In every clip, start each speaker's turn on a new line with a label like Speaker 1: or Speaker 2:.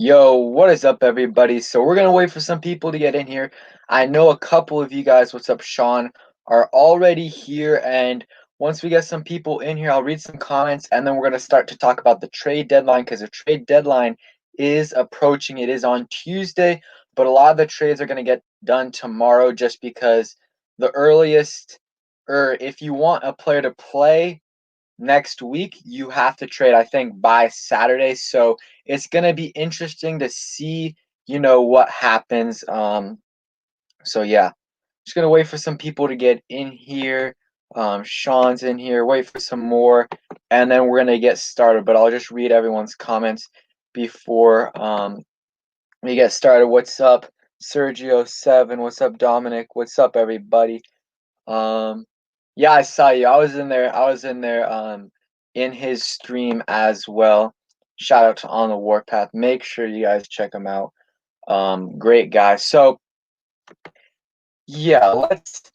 Speaker 1: Yo, what is up, everybody? So we're gonna wait for some people to get in here. I know a couple of you guys, what's up, Sean, are already here, and once we get some people in here, I'll read some comments, and then we're gonna start to talk about the trade deadline because the trade deadline is approaching. It is on Tuesday, but a lot of the trades are gonna get done tomorrow just because the earliest, or if you want a player to play next week, you have to trade, I think, by Saturday. So it's gonna be interesting to see, what happens. So yeah, just gonna wait for some people to get in here. Sean's in here. Wait for some more, and then we're gonna get started. But I'll just read everyone's comments before we get started. What's up, Sergio7? What's up, Dominic? What's up, everybody? Um, yeah, I saw you. I was in there in his stream as well. Shout out to On the Warpath. Make sure you guys check him out. Great guy. So yeah, let's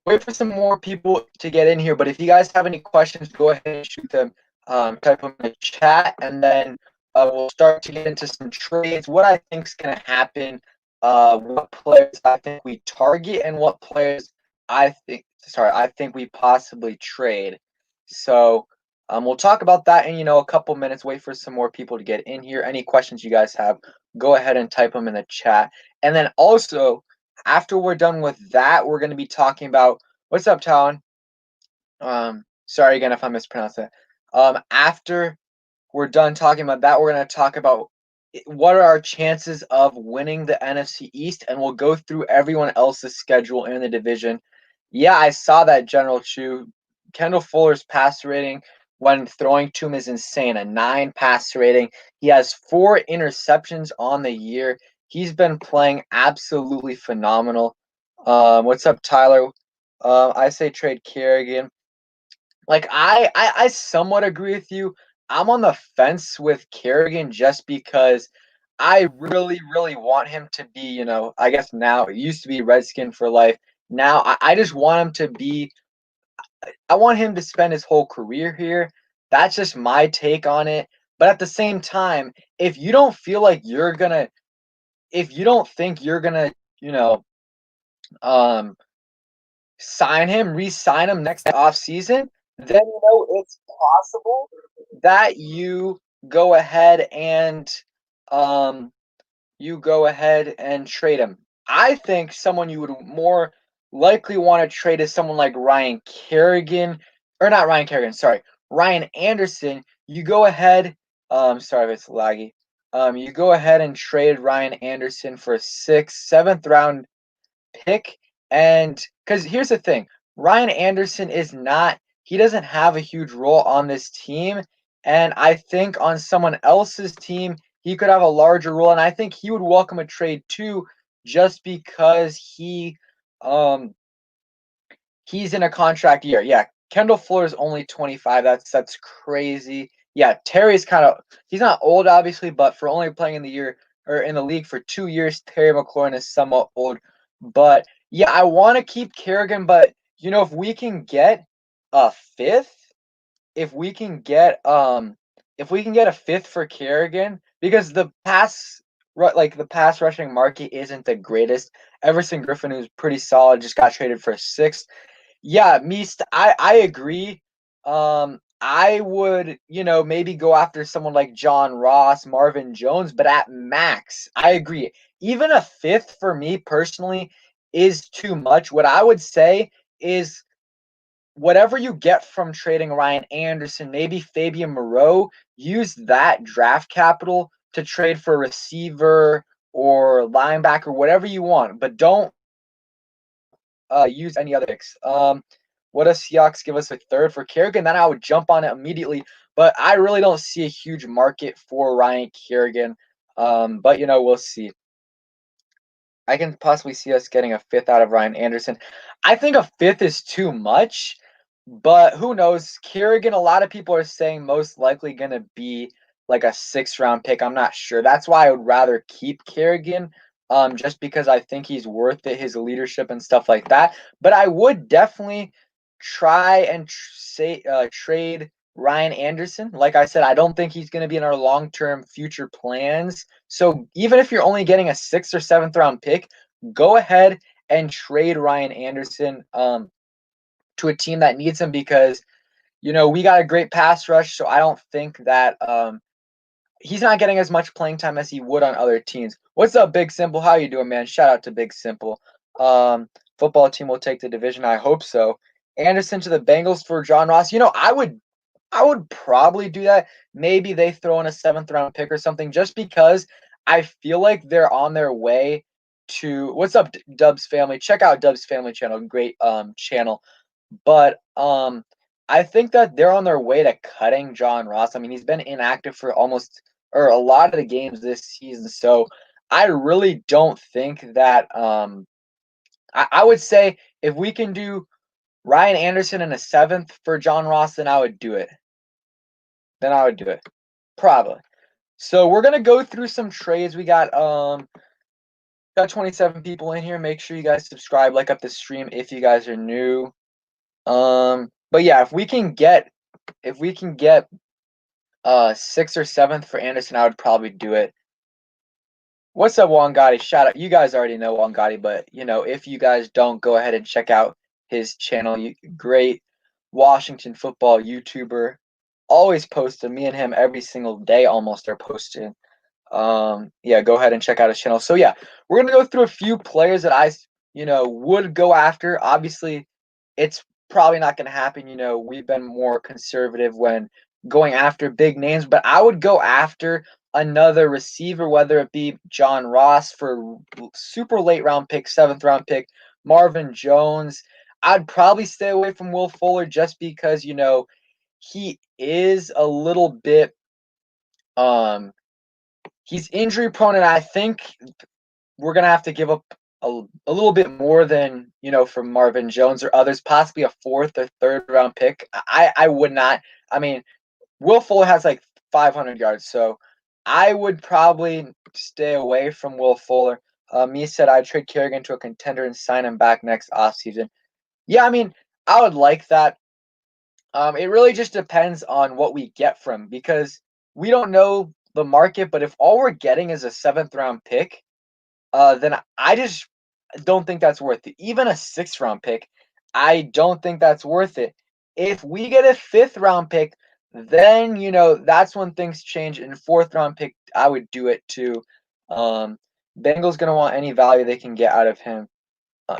Speaker 1: wait for some more people to get in here. But if you guys have any questions, go ahead and shoot them. Type them in the chat, and then we'll start to get into some trades. What I think is gonna happen. What players I think we target, and what players I think we possibly trade. So we'll talk about that in a couple minutes. Wait for some more people to get in here. Any questions you guys have, go ahead and type them in the chat. And then also, after we're done with that, we're going to be talking about what's up, Talon. Sorry again if I mispronounced it. After we're done talking about that, we're going to talk about what are our chances of winning the NFC East, and we'll go through everyone else's schedule in the division. Yeah, I saw that, General Chu. Kendall Fuller's pass rating when throwing to him is insane, a 9 pass rating. He has 4 interceptions on the year. He's been playing absolutely phenomenal. What's up, Tyler? I say trade Kerrigan. Like I somewhat agree with you. I'm on the fence with Kerrigan just because I really, really want him to be, I guess now it used to be Redskin for life. Now I just want him to be I want him to spend his whole career here. That's just my take on it. But at the same time, if you don't feel like you're gonna if you don't think you're gonna, um sign him, re-sign him next off season, then it's possible that go ahead and um you go ahead and trade him. I think someone you would more likely want to trade is someone like Ryan Kerrigan, or not Ryan Kerrigan, sorry, Ryan Anderson. You go ahead, sorry if it's laggy. You go ahead and trade Ryan Anderson for a 7th round pick. And because here's the thing, Ryan Anderson he doesn't have a huge role on this team. And I think on someone else's team, he could have a larger role. And I think he would welcome a trade too, just because he's in a contract year. Yeah, Kendall Fuller is only 25. That's crazy. Yeah, Terry's he's not old obviously, but for only playing in the year or in the league for 2 years, Terry McLaurin is somewhat old. But yeah, I want to keep Kerrigan, but if we can get a fifth, if we can get a fifth for Kerrigan, because the pass rushing market isn't the greatest. Everson Griffin, who's pretty solid, just got traded for a sixth. Yeah, I agree. I would, maybe go after someone like John Ross, Marvin Jones, but at max, I agree. Even a fifth for me personally is too much. What I would say is whatever you get from trading Ryan Anderson, maybe Fabian Moreau, use that draft capital to trade for a receiver or linebacker, whatever you want, but don't use any other picks. What does Seahawks give us a third for Kerrigan? Then I would jump on it immediately. But I really don't see a huge market for Ryan Kerrigan. But we'll see. I can possibly see us getting a fifth out of Ryan Anderson. I think a fifth is too much, but who knows? Kerrigan, a lot of people are saying most likely going to be like a 6th round pick. I'm not sure. That's why I would rather keep Kerrigan, just because I think he's worth it, his leadership and stuff like that. But I would definitely try and trade Ryan Anderson. Like I said, I don't think he's going to be in our long-term future plans. So even if you're only getting a 6th or 7th round pick, go ahead and trade Ryan Anderson to a team that needs him because we got a great pass rush. So I don't think that he's not getting as much playing time as he would on other teams. What's up, Big Simple? How you doing, man? Shout out to Big Simple. Football team will take the division. I hope so. Anderson to the Bengals for John Ross. I would probably do that. Maybe they throw in a 7th round pick or something just because I feel like they're on their way to what's up, Dubs family. Check out Dubs family channel. Great channel. But I think that they're on their way to cutting John Ross. I mean, he's been inactive for almost or a lot of the games this season. So I really don't think that I would say if we can do Ryan Anderson in a 7th for John Ross, then I would do it. Probably. So we're gonna go through some trades. We got 27 people in here. Make sure you guys subscribe, like up the stream if you guys are new. But yeah, if we can get 6th or 7th for Anderson, I would probably do it. What's up, Wangati? Shout out. You guys already know Wangati, but if you guys don't, go ahead and check out his channel. Great Washington football YouTuber. Always posting. Me and him every single day almost are posting. Yeah, go ahead and check out his channel. So yeah, we're gonna go through a few players that I would go after. Obviously, it's probably not gonna happen. We've been more conservative when going after big names, but I would go after another receiver, whether it be John Ross for super late round pick, 7th round pick, Marvin Jones. I'd probably stay away from Will Fuller just because he is a little bit he's injury prone, and I think we're gonna have to give up a little bit more than from Marvin Jones or others, possibly a 4th or 3rd round pick. I would not. I mean, Will Fuller has like 500 yards, so I would probably stay away from Will Fuller. Me said I'd trade Kerrigan to a contender and sign him back next offseason. Yeah, I mean, I would like that. It really just depends on what we get from because we don't know the market. But if all we're getting is a 7th round pick, then I just don't think that's worth it. Even a 6th round pick, I don't think that's worth it. If we get a 5th round pick, then that's when things change. And 4th round pick, I would do it too. Bengals gonna want any value they can get out of him.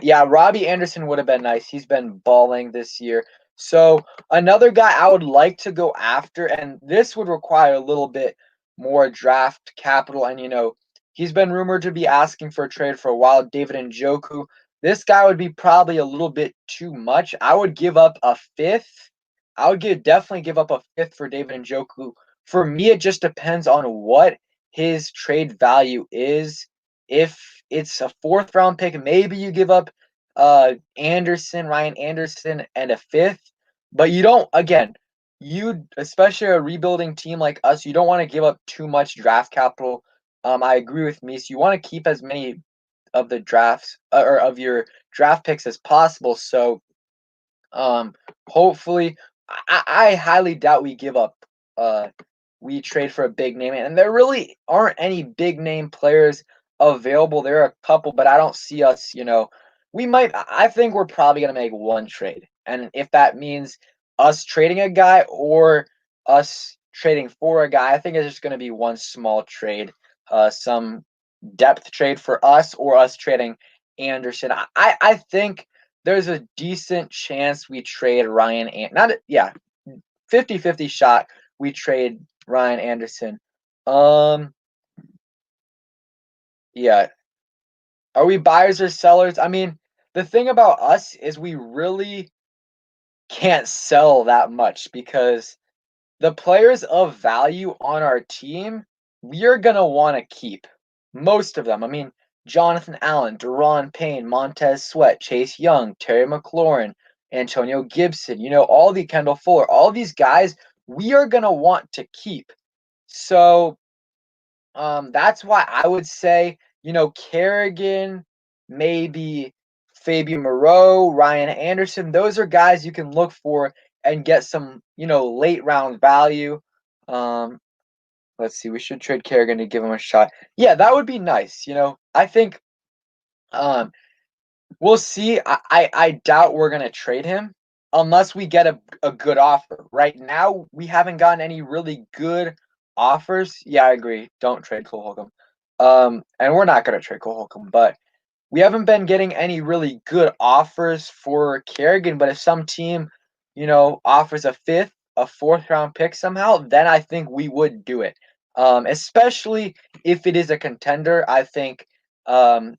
Speaker 1: Yeah, Robbie Anderson would have been nice. He's been balling this year. So another guy I would like to go after, and this would require a little bit more draft capital. And he's been rumored to be asking for a trade for a while. David Njoku. This guy would be probably a little bit too much. I would give up a 5th. Definitely give up a 5th for David Njoku. For me, it just depends on what his trade value is. If it's a 4th round pick, maybe you give up Ryan Anderson, and a 5th. But you don't, again, especially a rebuilding team like us, you don't want to give up too much draft capital. I agree with me. So you want to keep as many of the drafts or of your draft picks as possible. So hopefully, I highly doubt we trade for a big name, and there really aren't any big name players available. There are a couple, but I don't see us. I think we're probably gonna make one trade, and if that means us trading a guy or us trading for a guy, I think it's just gonna be one small trade, some depth trade for us or us trading Anderson. I think there's a decent chance we trade Ryan and not yeah 50-50 shot we trade Ryan Anderson. Yeah. Are we buyers or sellers? I mean, the thing about us is we really can't sell that much because the players of value on our team, we're going to want to keep most of them. I mean, Jonathan Allen, Deron Payne, Montez Sweat, Chase Young, Terry McLaurin, Antonio Gibson, all the Kendall Fuller, all these guys we are going to want to keep. So that's why I would say, Kerrigan, maybe Fabian Moreau, Ryan Anderson. Those are guys you can look for and get some, late round value. Um, let's see, we should trade Kerrigan to give him a shot. Yeah, that would be nice. I think um we'll see. I doubt we're gonna trade him unless we get a good offer. Right now, we haven't gotten any really good offers. Yeah, I agree. Don't trade Cole Holcomb. And we're not gonna trade Cole Holcomb, but we haven't been getting any really good offers for Kerrigan. But if some team, offers a fifth, a fourth round pick somehow, then I think we would do it. Especially if it is a contender. I think um,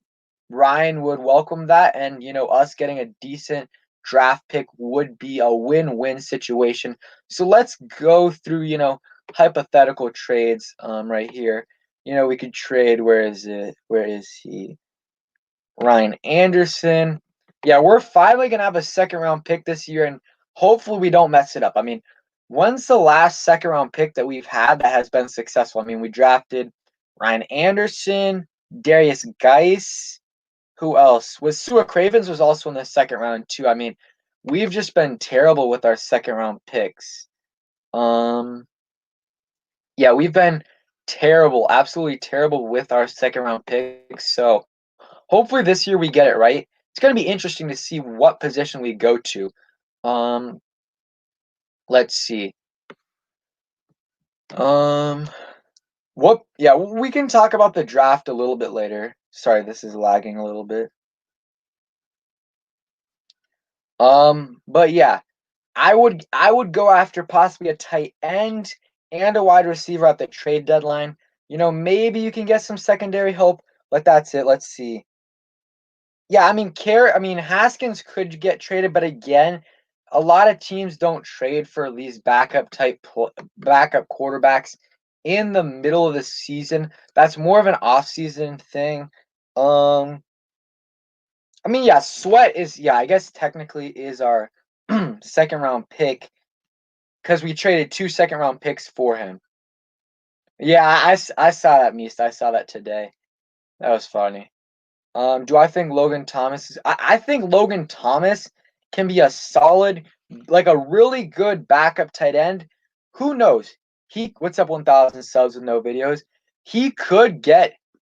Speaker 1: Ryan would welcome that, and us getting a decent draft pick would be a win-win situation. So let's go through, hypothetical trades right here. We could trade, where is it? Where is he? Ryan Anderson. Yeah, we're finally gonna have a second round pick this year, and hopefully we don't mess it up. I mean, when's the last second round pick that we've had that has been successful? I mean, we drafted Ryan Anderson, Darius Geis. Who else? Was Sua Cravens was also in the second round too. I mean, we've just been terrible with our second round picks. Um, yeah, we've been terrible, absolutely terrible with our second round picks. So hopefully this year we get it right. It's going to be interesting to see what position we go to. Um, let's see. Um, what? Yeah, we can talk about the draft a little bit later. Sorry, this is lagging a little bit. But yeah, I would go after possibly a tight end and a wide receiver at the trade deadline. Maybe you can get some secondary help, but that's it. Let's see. Yeah, I mean Haskins could get traded, but again, a lot of teams don't trade for these backup quarterbacks in the middle of the season. That's more of an off-season thing. Um, I mean, yeah, Sweat is, yeah, I guess technically is our second round pick because we traded 2 second round picks for him. Yeah, I saw that, Meast. I saw that today. That was funny. Do I think Logan Thomas is? I think Logan Thomas can be a solid, like a really good backup tight end. Who knows? What's up 1,000 subs with no videos? He could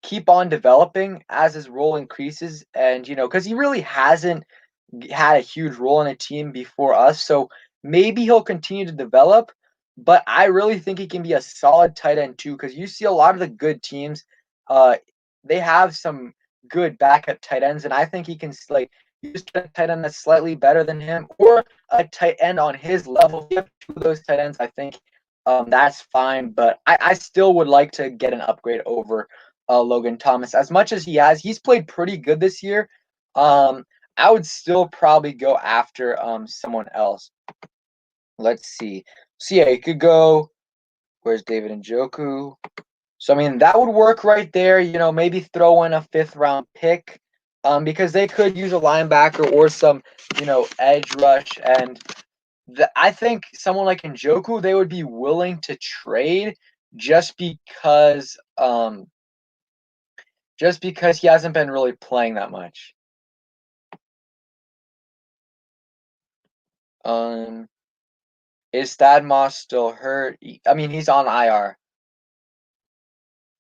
Speaker 1: keep on developing as his role increases, and because he really hasn't had a huge role in a team before us, so maybe he'll continue to develop. But I really think he can be a solid tight end too, because you see a lot of the good teams, uh, they have some good backup tight ends, and I think he can like use a tight end that's slightly better than him or a tight end on his level. If you have 2 of those tight ends, I think that's fine. But I still would like to get an upgrade over Logan Thomas. As much as he's played pretty good this year. I would still probably go after someone else. Let's see. So yeah, you could go. Where's David Njoku? So I mean that would work right there. Maybe throw in a 5th round pick, because they could use a linebacker or some, edge rush. And I think someone like Njoku, they would be willing to trade just because, he hasn't been really playing that much. Um, is Thad Moss still hurt? I mean, he's on IR.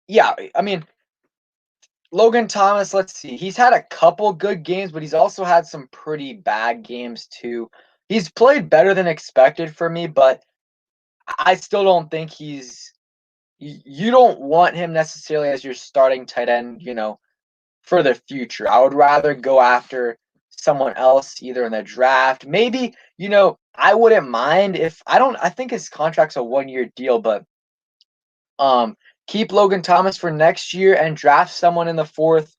Speaker 1: Yeah, I mean, Logan Thomas, let's see. He's had a couple good games, but he's also had some pretty bad games too. He's played better than expected for me, but I still don't think you don't want him necessarily as your starting tight end, for the future. I would rather go after someone else either in the draft. Maybe, I wouldn't mind if I think his contract's a 1-year deal, but um keep Logan Thomas for next year and draft someone in the fourth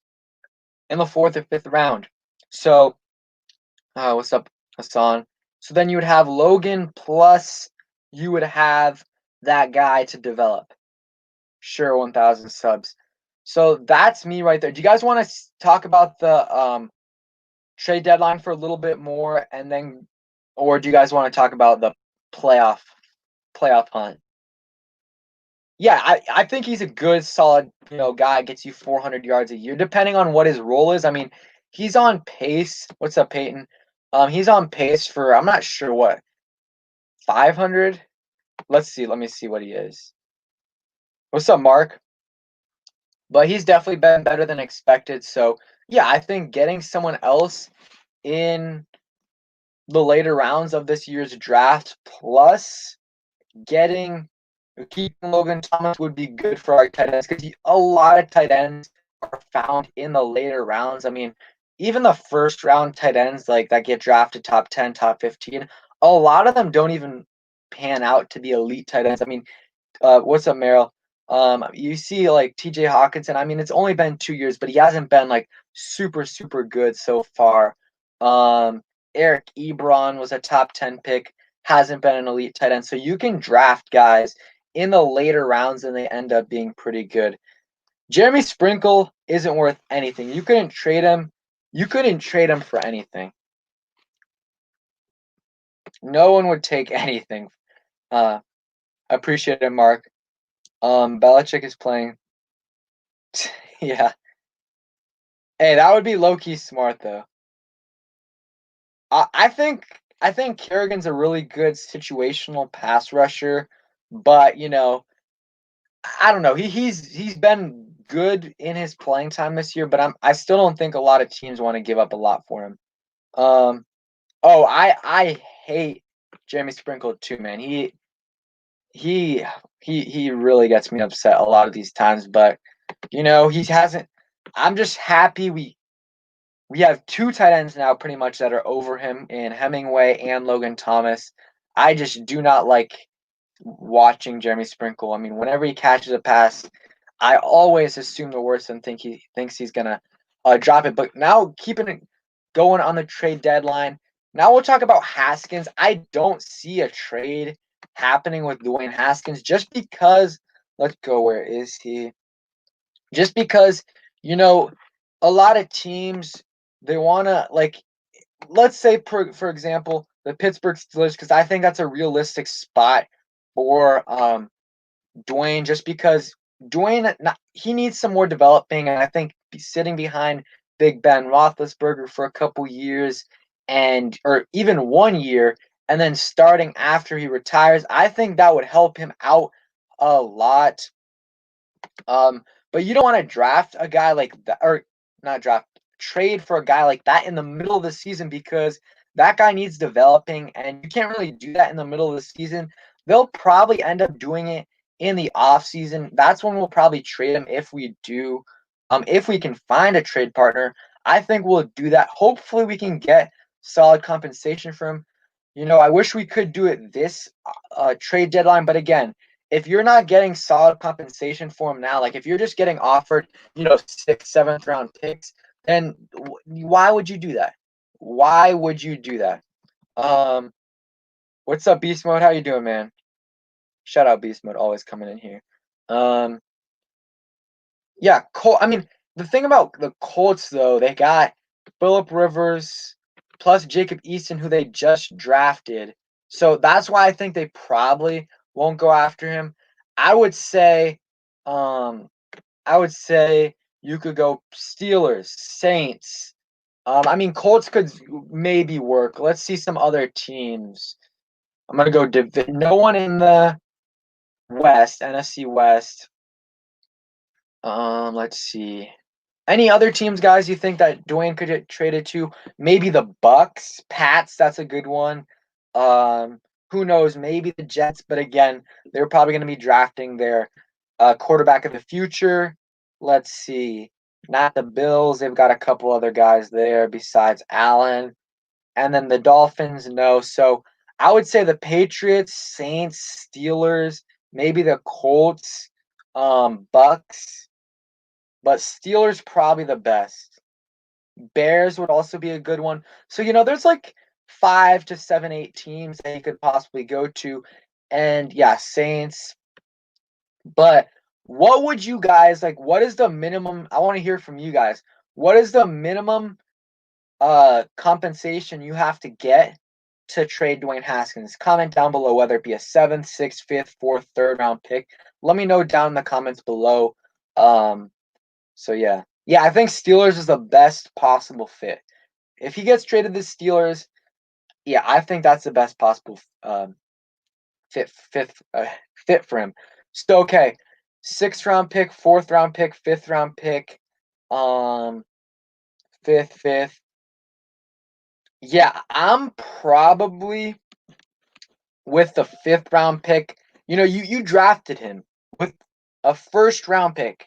Speaker 1: or fifth round. So, what's up, Hassan? So then you would have Logan plus you would have that guy to develop. Sure, 1,000 subs. So that's me right there. Do you guys want to talk about the trade deadline for a little bit more, and then, or do you guys want to talk about the playoff playoff hunt? Yeah, I think he's a good, solid, guy. Gets you 400 yards a year, depending on what his role is. I mean, he's on pace. What's up, Peyton? He's on pace for I'm not sure what. 500. Let's see. Let me see what he is. What's up, Mark? But he's definitely been better than expected. So yeah, I think getting someone else in the later rounds of this year's draft, plus keeping Logan Thomas would be good for our tight ends, because a lot of tight ends are found in the later rounds. I mean, even the first round tight ends like that get drafted top 10, top 15, a lot of them don't even pan out to be elite tight ends. I mean, what's up, Merrill? You see like TJ Hawkinson. I mean, it's only been 2 years, but he hasn't been like super, super good so far. Eric Ebron was a top 10 pick, hasn't been an elite tight end. So you can draft guys in the later rounds and they end up being pretty good. Jeremy Sprinkle isn't worth anything. You couldn't trade him. You couldn't trade him for anything. No one would take anything. Appreciate it, Mark. Belichick is playing. Yeah. Hey, that would be low key smart though. I think Kerrigan's a really good situational pass rusher, but I don't know. He's been good in his playing time this year, but I still don't think a lot of teams want to give up a lot for him. Um oh, I hate Jeremy Sprinkle too, man. He he really gets me upset a lot of these times, but he hasn't. I'm just happy we have two tight ends now pretty much that are over him in Hemingway and Logan Thomas. I just do not like watching Jeremy Sprinkle. I mean, whenever he catches a pass, I always assume the worst and think he thinks he's gonna drop it. But now keeping it going on the trade deadline. Now we'll talk about Haskins. I don't see a trade happening with Dwayne Haskins just because. Let's go. Where is he? Just because a lot of teams, they want to, like, let's say for example the Pittsburgh Steelers, because I think that's a realistic spot for Dwayne, just because Dwayne, he needs some more developing, and I think sitting behind Big Ben Roethlisberger for a couple years, or even 1 year, and then starting after he retires, I think that would help him out a lot. But you don't want to draft a guy like that, or not draft, trade for a guy like that in the middle of the season, because that guy needs developing, and you can't really do that in the middle of the season. They'll probably end up doing it in the off season. That's when we'll probably trade him if we do. If we can find a trade partner, I think we'll do that. Hopefully, we can get solid compensation for him. I wish we could do it this trade deadline, but again, if you're not getting solid compensation for him now, like if you're just getting offered, sixth, seventh round picks, then why would you do that? Why would you do that? What's up, Beast Mode? How you doing, man? Shout out Beast Mode, always coming in here. Yeah, I mean, the thing about the Colts though, they got Phillip Rivers plus Jacob Eason, who they just drafted. So that's why I think they probably won't go after him. I would say, um, I would say you could go Steelers, Saints. I mean, Colts could maybe work. Let's see some other teams. I'm gonna go no one in the West, NFC West. Let's see. Any other teams, guys, you think that Dwayne could get traded to? Maybe the Bucks, Pats. That's a good one. Who knows? Maybe the Jets, but again, they're probably going to be drafting their quarterback of the future. Let's see. Not the Bills. They've got a couple other guys there besides Allen, and then the Dolphins. No. So I would say the Patriots, Saints, Steelers, maybe the Colts, Bucks. But Steelers probably the best. Bears would also be a good one. So, there's like 5 to 7, 8 teams that you could possibly go to. And yeah, Saints. But what would you guys like? What is the minimum? I want to hear from you guys. What is the minimum compensation you have to get to trade Dwayne Haskins? Comment down below whether it be a 7th, 6th, 5th, 4th, 3rd round pick. Let me know down in the comments below. So yeah, I think Steelers is the best possible fit. If he gets traded to the Steelers, yeah, I think that's the best possible fit for him. So okay, 6th-round pick, 4th-round pick, 5th-round pick, um, fifth. Yeah, I'm probably with the 5th-round pick. You drafted him with a 1st-round pick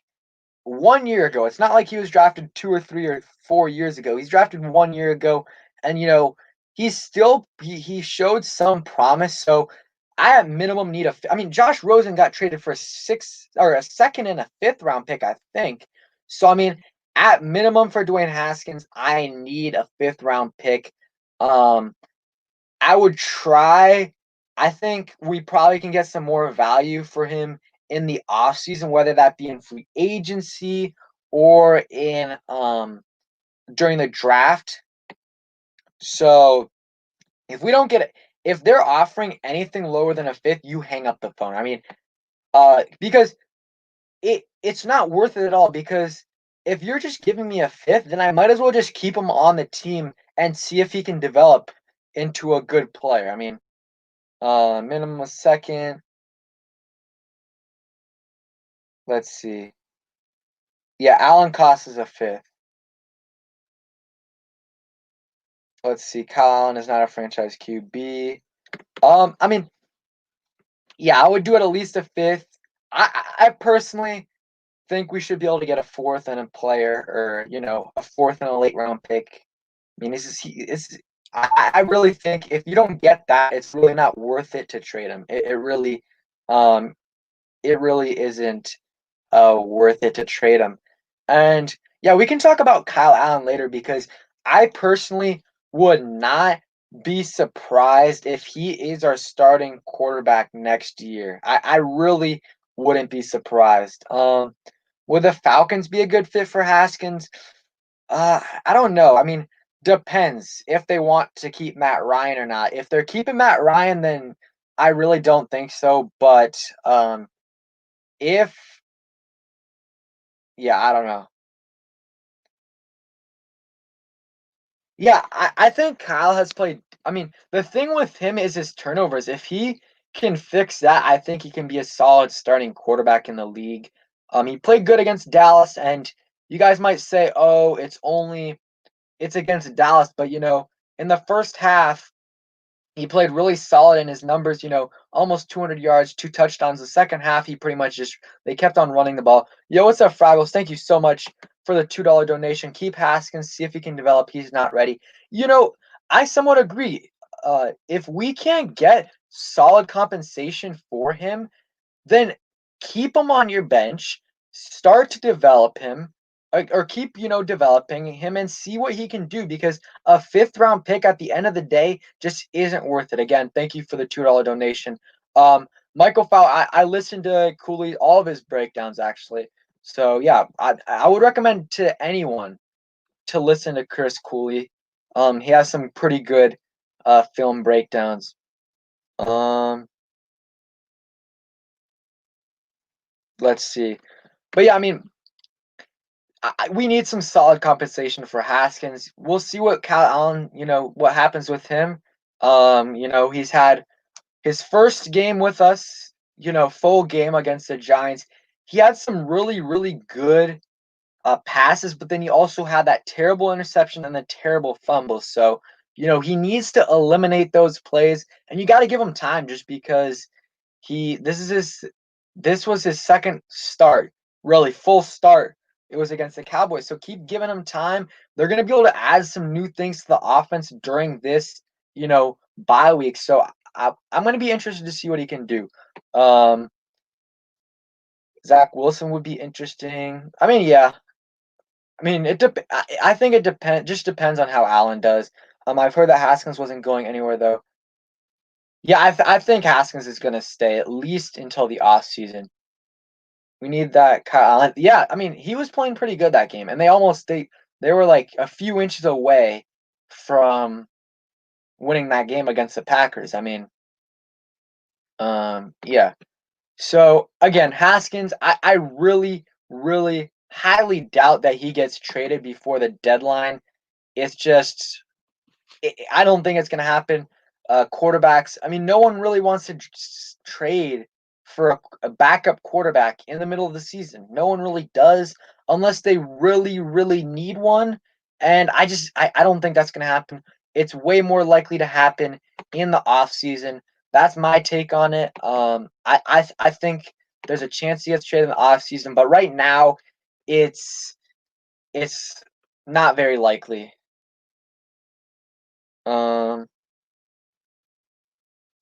Speaker 1: 1 year ago. It's not like he was drafted 2 or 3 or 4 years ago. He's drafted 1 year ago, and he showed some promise. So I at minimum need I mean, Josh Rosen got traded for a 2nd and a 5th-round pick, I think. So I mean, at minimum for Dwayne Haskins, I need a 5th-round pick. Um, I would try. I think we probably can get some more value for him in the offseason, whether that be in free agency or in during the draft. So if we don't get it, if they're offering anything lower than a 5th, you hang up the phone. I mean, because it's not worth it at all. Because if you're just giving me a 5th, then I might as well just keep him on the team and see if he can develop into a good player. I mean, minimum a 2nd. Let's see. Yeah, Alan Cost is a 5th. Let's see. Kyle Allen is not a franchise QB. I mean, yeah, I would do it at least a 5th. I personally think we should be able to get a 4th and a player, or a 4th and a late round pick. I mean, I really think if you don't get that, it's really not worth it to trade him. Um, it really isn't worth it to trade him. And yeah, we can talk about Kyle Allen later, because I personally would not be surprised if he is our starting quarterback next year. I really wouldn't be surprised. Would the Falcons be a good fit for Haskins? I don't know. I mean, depends if they want to keep Matt Ryan or not. If they're keeping Matt Ryan, then I really don't think so. But if yeah, I don't know. Yeah, I think Kyle has played. I mean, the thing with him is his turnovers. If he can fix that, I think he can be a solid starting quarterback in the league. He played good against Dallas, and you guys might say, "Oh, it's against Dallas," but in the first half, he played really solid in his numbers, almost 200 yards, 2 touchdowns. The second half, he pretty much they kept on running the ball. Yo, what's up, Fraggles? Thank you so much for the $2 donation. Keep Haskins, see if he can develop. He's not ready. I somewhat agree. If we can't get solid compensation for him, then keep him on your bench, start to develop him, or keep, developing him and see what he can do, because a 5th-round pick at the end of the day just isn't worth it. Again, thank you for the $2 donation. Michael Fowl, I listened to Cooley, all of his breakdowns actually. So yeah, I would recommend to anyone to listen to Chris Cooley. He has some pretty good film breakdowns. Let's see. But yeah, I mean, we need some solid compensation for Haskins. We'll see what Kyle Allen, what happens with him. He's had his first game with us, full game against the Giants. He had some really, really good passes, but then he also had that terrible interception and the terrible fumble. So, he needs to eliminate those plays, and you got to give him time, just because he this was his second start, really full start. It was against the Cowboys. So keep giving him time. They're going to be able to add some new things to the offense during this, bye week. So I'm going to be interested to see what he can do. Zach Wilson would be interesting. I mean, yeah. I mean, I think it just depends on how Allen does. I've heard that Haskins wasn't going anywhere though. Yeah, I think Haskins is going to stay at least until the off season. We need that Kyle Allen. Yeah, I mean, he was playing pretty good that game, and they were like a few inches away from winning that game against the Packers. I mean, yeah. So again, Haskins, I really, really highly doubt that he gets traded before the deadline. It's just, I don't think it's going to happen. quarterbacks. I mean, no one really wants to trade for a backup quarterback in the middle of the season. No one really does unless they really, really need one. And I don't think that's going to happen. It's way more likely to happen in the off season. That's my take on it. I think there's a chance he gets traded in the off season, but right now, it's it's not very likely. Um,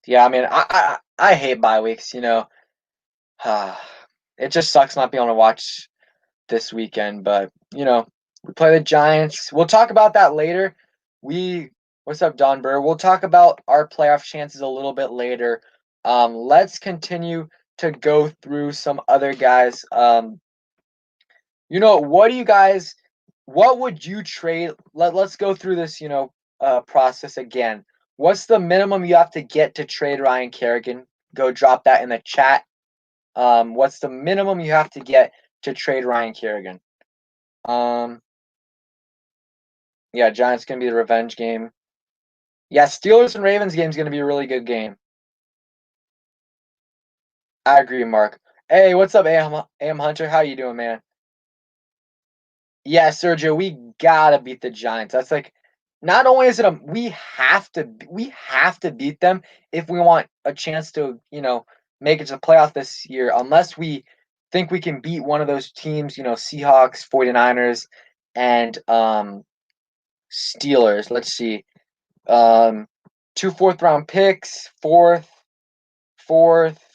Speaker 1: yeah, I mean, I hate bye weeks. It just sucks not being able to watch this weekend. But we play the Giants. We'll talk about that later. What's up, Don Burr? We'll talk about our playoff chances a little bit later. Let's continue to go through some other guys. What would you trade? Let's go through this, process again. What's the minimum you have to get to trade Ryan Kerrigan? Go drop that in the chat. What's the minimum you have to get to trade Ryan Kerrigan? Yeah, Giants gonna be the revenge game. Yeah, Steelers and Ravens game is gonna be a really good game. I agree, Mark. Hey, what's up, AM Hunter? How you doing, man? Yeah, Sergio, we gotta beat the Giants. That's like, not only is it we have to beat them if we want a chance to make it to the playoff this year. Unless we think we can beat one of those teams, Seahawks, 49ers, and Steelers. Let's see, 2 4th-round picks, fourth,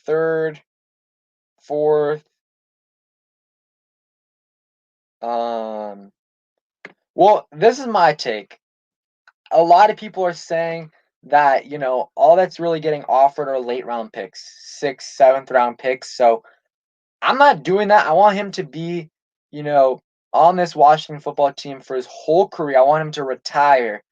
Speaker 1: third, fourth. Well, this is my take. A lot of people are saying that, all that's really getting offered are late round picks, 6th, 7th-round picks. So I'm not doing that. I want him to be, you know, on this Washington football team for his whole career. I want him to retire,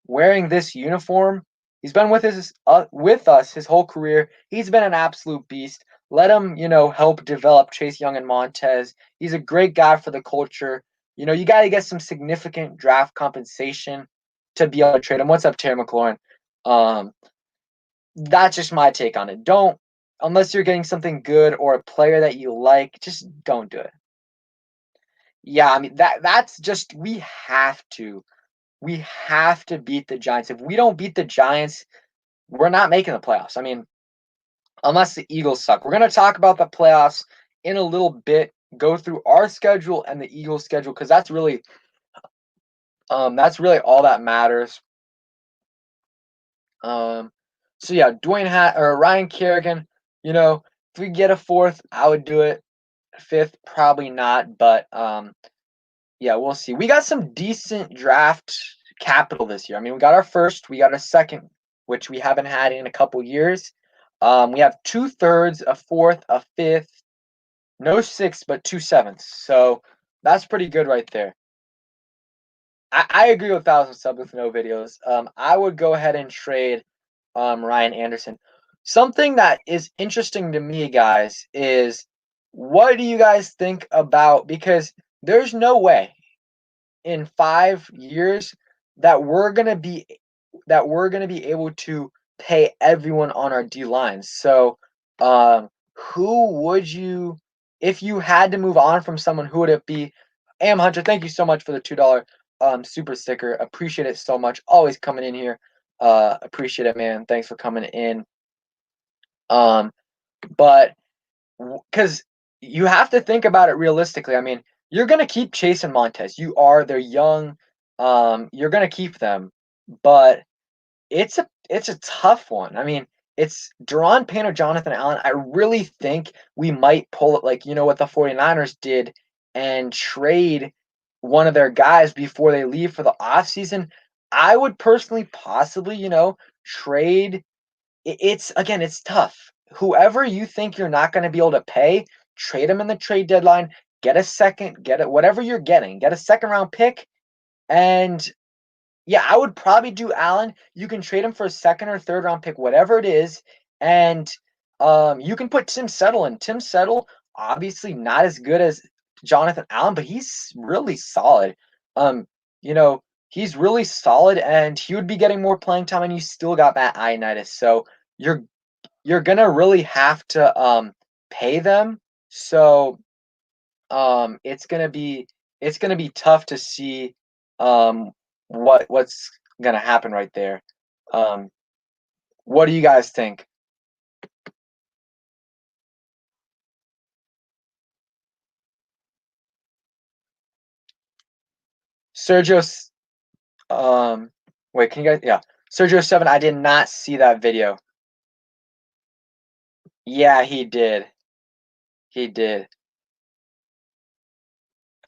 Speaker 1: wearing this uniform. He's been with us his whole career. He's been an absolute beast. Let him, help develop Chase Young and Montez. He's a great guy for the culture. You got to get some significant draft compensation to be able to trade him. What's up, Terry McLaurin? Um, that's just my take on it. Don't unless you're getting something good or a player that you like, just don't do it. Yeah, I mean that's just we have to beat the Giants. If we don't beat the Giants, we're not making the playoffs. I mean, unless the Eagles suck. We're going to talk about the playoffs in a little bit, go through our schedule and the Eagles schedule cuz that's really all that matters. So yeah, Ryan Kerrigan, if we get a 4th, I would do it. 5th, probably not, but yeah, we'll see. We got some decent draft capital this year. I mean, we got our 1st, we got our 2nd, which we haven't had in a couple years. We have 2/3, a 4th, a 5th, no 6th, but 2/7. So that's pretty good right there. I agree with 1,000 subs with no videos. I would go ahead and trade Ryan Anderson. Something that is interesting to me, guys, is what do you guys think about, because there's no way in 5 years that we're gonna be able to pay everyone on our D lines. So, who would you, if you had to move on from someone, who would it be? Am Hunter, thank you so much for the $2 super sticker. Appreciate it so much. Always coming in here. Appreciate it, man. Thanks for coming in. But because you have to think about it realistically. I mean, you're gonna keep Chase and Montez. They're young. You're gonna keep them, but it's a tough one. I mean, it's Deron Payne or Jonathan Allen. I really think we might pull it like what the 49ers did and trade one of their guys before they leave for the offseason. I would personally possibly, trade. It's tough. Whoever you think you're not going to be able to pay, trade them in the trade deadline. Get a second, get it, whatever you're getting. Get a 2nd-round pick, and yeah, I would probably do Allen. You can trade him for a 2nd or 3rd-round pick, whatever it is, and you can put Tim Settle in. Tim Settle, obviously not as good as Jonathan Allen, but he's really solid. Um, you know, he's really solid, and he would be getting more playing time, and you still got that Ioannidis. So you're gonna really have to pay them. So it's gonna be tough to see what's gonna happen right there. Um, what do you guys think? Sergio's wait, can you guys, yeah. Sergio 7, I did not see that video. Yeah, he did. He did.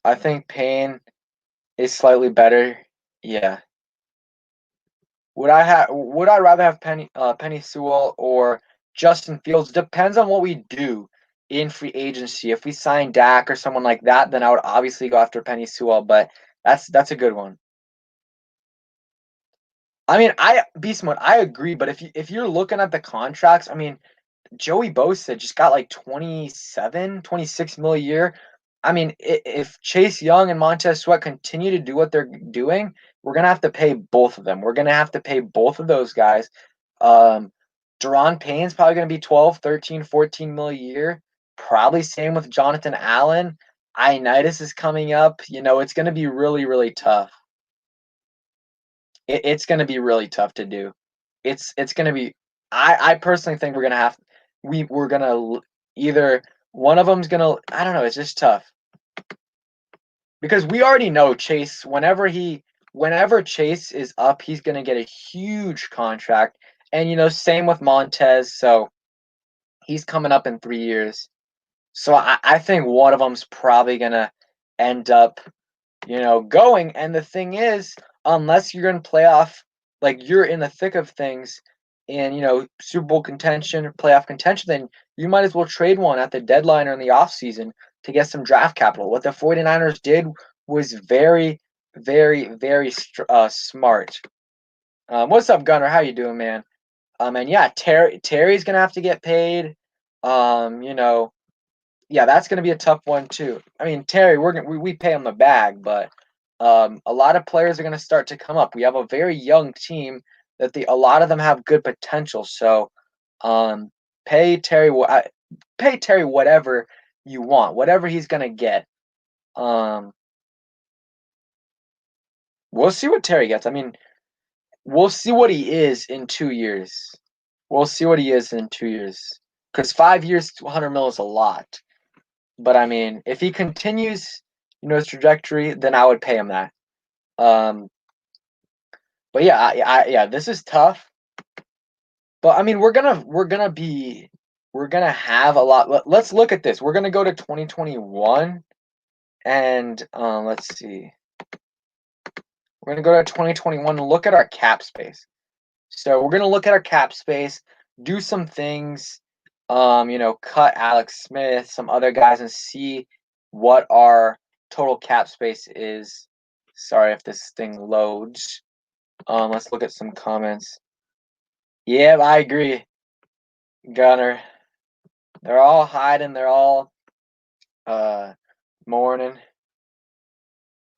Speaker 1: I think Payne is slightly better. Yeah. Would I rather have Penny Sewell or Justin Fields? Depends on what we do in free agency. If we sign Dak or someone like that, then I would obviously go after Penny Sewell, but that's a good one. I mean, Beast Mode, I agree, but if you're looking at the contracts, I mean, Joey Bosa just got like 27, 26 mil a year. I mean, if Chase Young and Montez Sweat continue to do what they're doing, we're gonna have to pay both of them. We're gonna have to pay both of those guys. Um, Deron Payne's probably gonna be 12, 13, 14 mil a year. Probably same with Jonathan Allen. Ioannidis is coming up. It's gonna be really, really tough. It's gonna be really tough to do. It's gonna be. I personally think we're gonna either one of them's gonna. I don't know. It's just tough because we already know Chase. Whenever Chase is up, he's gonna get a huge contract, and same with Montez. So he's coming up in 3 years. So I think one of them's probably gonna end up going. And the thing is, unless you're in playoff, like you're in the thick of things in, Super Bowl contention or playoff contention, then you might as well trade one at the deadline or in the offseason to get some draft capital. What the 49ers did was very, very, very smart. What's up, Gunner? How you doing, man? And yeah, Terry's gonna have to get paid. You know, yeah, that's going to be a tough one too. I mean, Terry, we pay him the bag, but a lot of players are going to start to come up. We have a very young team that a lot of them have good potential. So, um, pay Terry pay Terry whatever you want, whatever he's going to get. Um, we'll see what Terry gets. I mean, we'll see what he is in 2 years. We'll see what he is in 2 years. Because 5 years, 100 mil is a lot. But I mean, if he continues, his trajectory, then I would pay him that. Um, but yeah, yeah, this is tough. But I mean, we're gonna have a lot. Let's look at this. We're gonna go to 2021, and let's see. We're gonna go to 2021 and look at our cap space. So we're gonna look at our cap space, do some things, cut Alex Smith, some other guys, and see what our total cap space is. Sorry if this thing loads. Let's look at some comments. Yeah, I agree, Gunner. They're all hiding. They're all mourning.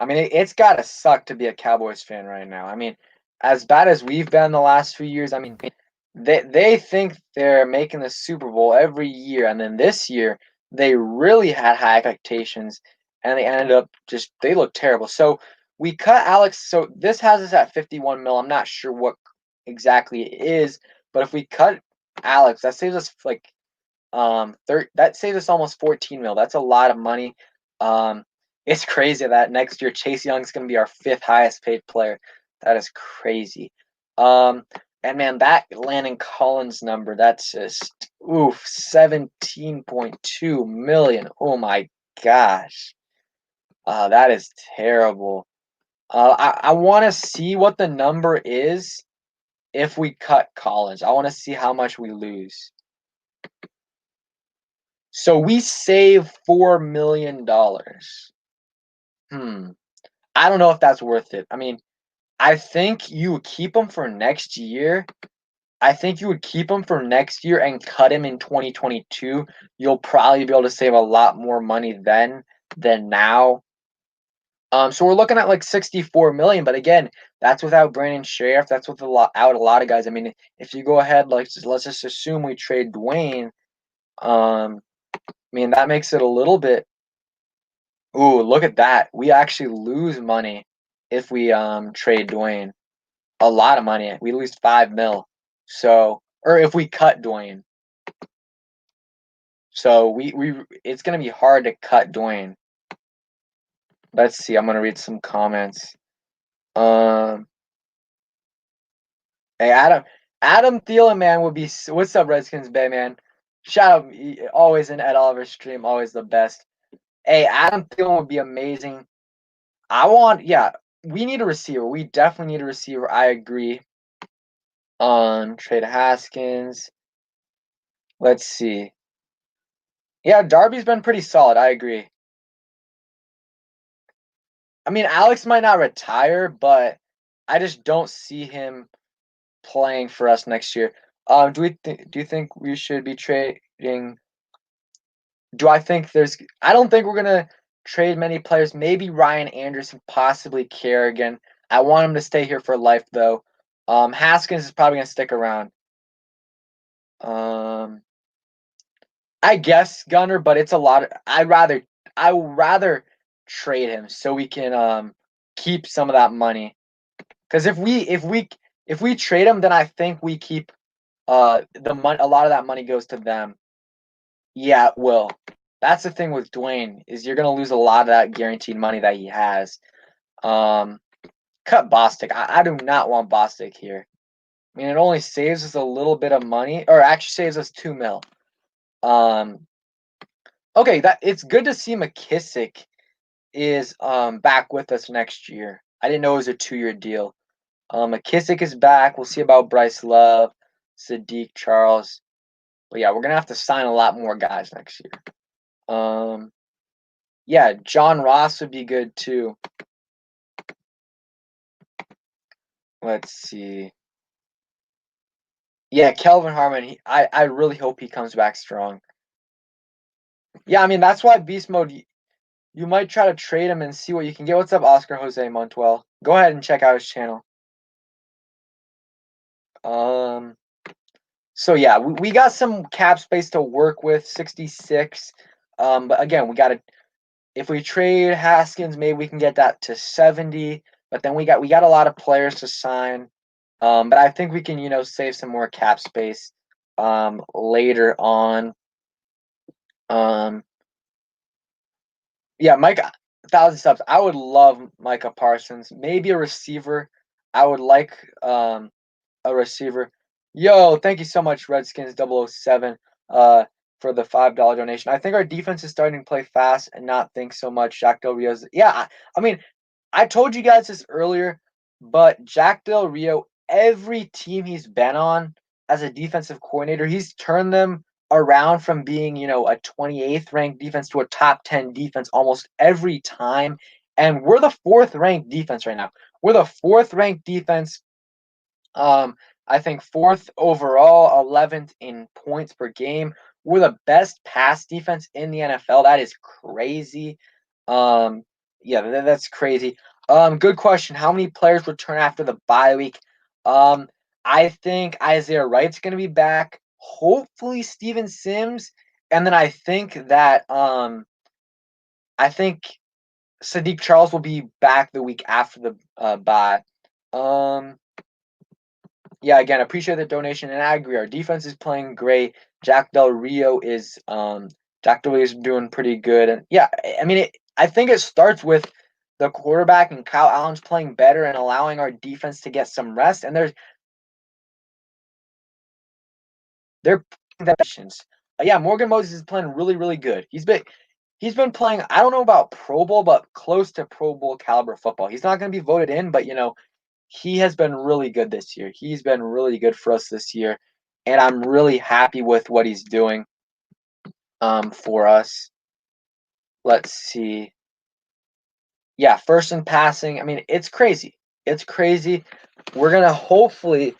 Speaker 1: I mean, it's gotta suck to be a Cowboys fan right now. I mean, as bad as we've been the last few years, I mean, they think they're making the Super Bowl every year, and then this year they really had high expectations, and they ended up they look terrible. So we cut Alex. So this has us at 51 mil. I'm not sure what exactly it is, but if we cut Alex, that saves us like that saves us almost 14 mil. That's a lot of money. Um, it's crazy that next year Chase Young's going to be our fifth highest paid player. That is crazy. And man, that Landon Collins number, that's just 17.2 million. Oh my gosh. That is terrible. I want to see what the number is if we cut Collins. I want to see how much we lose. So we save $4 million. I don't know if that's worth it. I mean, I think you would keep him for next year. I think you would keep him for next year and cut him in 2022. You'll probably be able to save a lot more money then than now. So we're looking at like 64 million, but again, that's without Brandon Sheriff. That's with out a lot of guys. I mean, if you go ahead, like let's just assume we trade Dwayne. I mean that makes it a little bit. Ooh, look at that. We actually lose money if we trade Dwayne. A lot of money. We lose 5 mil. So, or if we cut Dwayne. So we it's gonna be hard to cut Dwayne. Let's see. I'm gonna read some comments. Um, hey Adam Thielen, man, would be. What's up, Redskins Bay, man? Shout out, always in Ed Oliver's stream, always the best. Hey, Adam Thielen would be amazing. Yeah, we need a receiver. We definitely need a receiver. I agree. Trade Haskins. Let's see. Yeah, Darby's been pretty solid. I agree. I mean, Alex might not retire, but I just don't see him playing for us next year. Do you think we should be trading? Do I think there's? I don't think we're gonna trade many players. Maybe Ryan Anderson, possibly Kerrigan. I want him to stay here for life, though. Haskins is probably gonna stick around. Um, I guess Gunner, but it's a lot. I would rather trade him so we can keep some of that money. Because if we trade him, then I think we keep the money. A lot of that money goes to them. Yeah, it will. That's the thing with Dwayne is you're gonna lose a lot of that guaranteed money that he has. Um, cut Bostic. I do not want Bostic here. I mean, it only saves us a little bit of money, or actually saves us 2 mil. Um, okay, that it's good to see McKissick is back with us next year. I didn't know it was a 2-year deal. McKissick is back. We'll see about Bryce Love, Sadiq Charles. But yeah, we're gonna have to sign a lot more guys next year. Yeah, John Ross would be good too. Let's see. Yeah, Kelvin Harmon. I really hope he comes back strong. Yeah, I mean that's why Beast Mode. You might try to trade him and see what you can get. What's up, Oscar Jose Montuel? Go ahead and check out his channel. Um. So yeah, we got some cap space to work with, 66. But again, we got to if we trade Haskins, maybe we can get that to 70. But then we got a lot of players to sign. But I think we can, save some more cap space later on. Yeah, Mike 1,000 subs. I would love Micah Parsons. Maybe a receiver. I would like a receiver. Yo, thank you so much, Redskins 007, for the $5 donation. I think our defense is starting to play fast and not think so much. Jack Del Rio's. Yeah, I mean, I told you guys this earlier, but Jack Del Rio, every team he's been on as a defensive coordinator, he's turned them around from being, a 28th ranked defense to a top 10 defense almost every time. And we're the 4th ranked defense right now. We're the 4th ranked defense. I think 4th overall, 11th in points per game. We're the best pass defense in the NFL. That is crazy. Yeah, that's crazy. Good question. How many players return after the bye week? I think Isaiah Wright's going to be back. Hopefully Steven Sims, and then I think that I think Sadiq Charles will be back the week after the bye. Yeah, again, appreciate the donation, and I agree. Our defense is playing great. Jack Del Rio is doing pretty good, and yeah, I mean, I think it starts with the quarterback and Kyle Allen's playing better and allowing our defense to get some rest. And they're yeah, Morgan Moses is playing really, really good. He's been playing. I don't know about Pro Bowl, but close to Pro Bowl caliber football. He's not going to be voted in, but he has been really good this year. He's been really good for us this year, and I'm really happy with what he's doing for us. Let's see. Yeah, first in passing. I mean, it's crazy. It's crazy. We're going to hopefully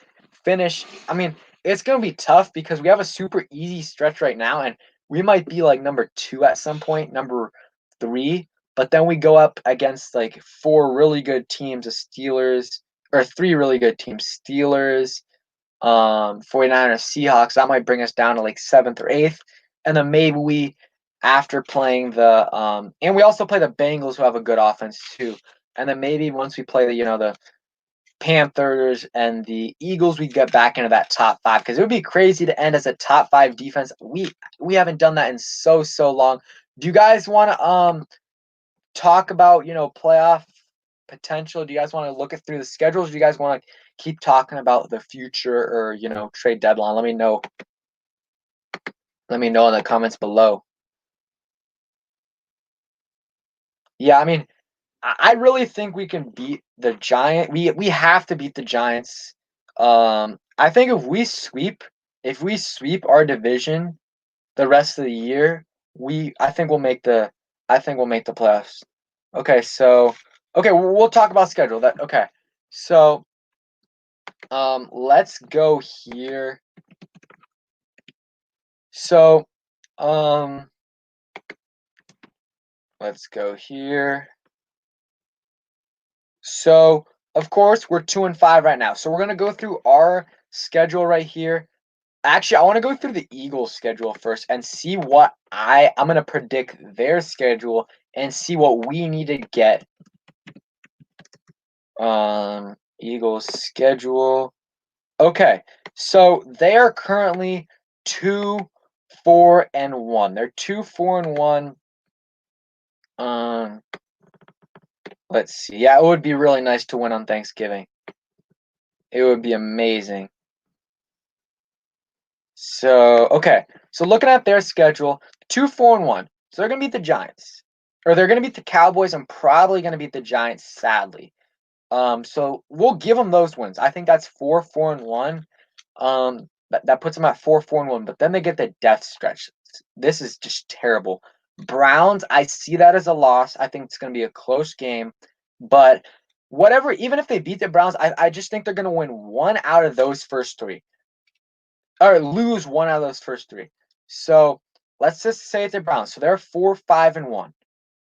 Speaker 1: finish. I mean, it's going to be tough because we have a super easy stretch right now, and we might be like number 2 at some point, number 3. but then we go up against like 4 really good teams, the Steelers, or 3 really good teams, Steelers, 49ers, Seahawks. That might bring us down to like 7th or 8th. And then maybe we, after playing and we also play the Bengals, who have a good offense too. And then maybe once we play the Panthers and the Eagles, we get back into that top 5, because it would be crazy to end as a top 5 defense. We haven't done that in so long. Do you guys want to talk about playoff potential? Do you guys want to look at through the schedules? Do you guys want to keep talking about the future or trade deadline? Let me know. Let me know in the comments below. Yeah, I mean, I really think we can beat the Giants. We have to beat the Giants. I think if we sweep our division the rest of the year, I think we'll make the playoffs. Okay, so we'll talk about schedule. So let's go here. So let's go here. So, of course, we're 2-5 right now. So we're gonna go through our schedule right here. Actually, I want to go through the Eagles' schedule first and see what I'm gonna predict their schedule and see what we need to get. Eagles' schedule. Okay, so they are currently 2-4-1. They're 2-4-1. Let's see. Yeah, it would be really nice to win on Thanksgiving. It would be amazing. So, okay. So looking at their schedule, 2-4-1. So they're gonna beat the Giants. Or they're gonna beat the Cowboys and probably gonna beat the Giants, sadly. So we'll give them those wins. I think that's 4-4-1. That puts them at 4-4-1, but then they get the death stretch. This is just terrible. Browns, I see that as a loss. I think it's gonna be a close game. But whatever, even if they beat the Browns, I just think they're gonna win one out of those first 3. Or lose one out of those first 3. So let's just say it's the Browns. So they're 4-5-1.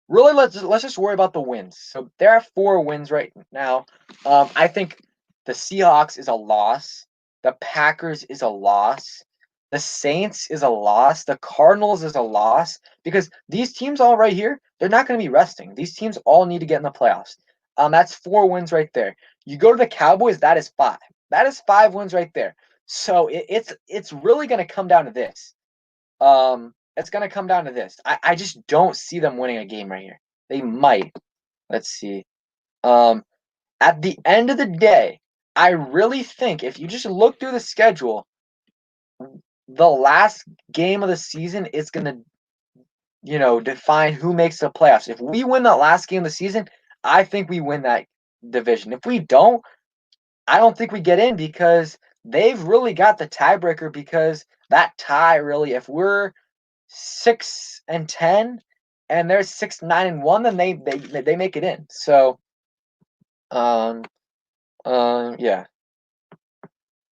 Speaker 1: Really, let's just worry about the wins. So there are 4 wins right now. I think the Seahawks is a loss. The Packers is a loss. The Saints is a loss. The Cardinals is a loss, because these teams all right here, they're not going to be resting. These teams all need to get in the playoffs. That's 4 wins right there. You go to the Cowboys, that is 5. That is 5 wins right there. So it's really going to come down to this. It's going to come down to this. I just don't see them winning a game right here. They might. Let's see. At the end of the day, I really think if you just look through the schedule, the last game of the season is going to, define who makes the playoffs. If we win that last game of the season, I think we win that division. If we don't, I don't think we get in, because they've really got the tiebreaker, because that tie really, if we're 6-10 and they're 6-9-1, then they make it in. So yeah.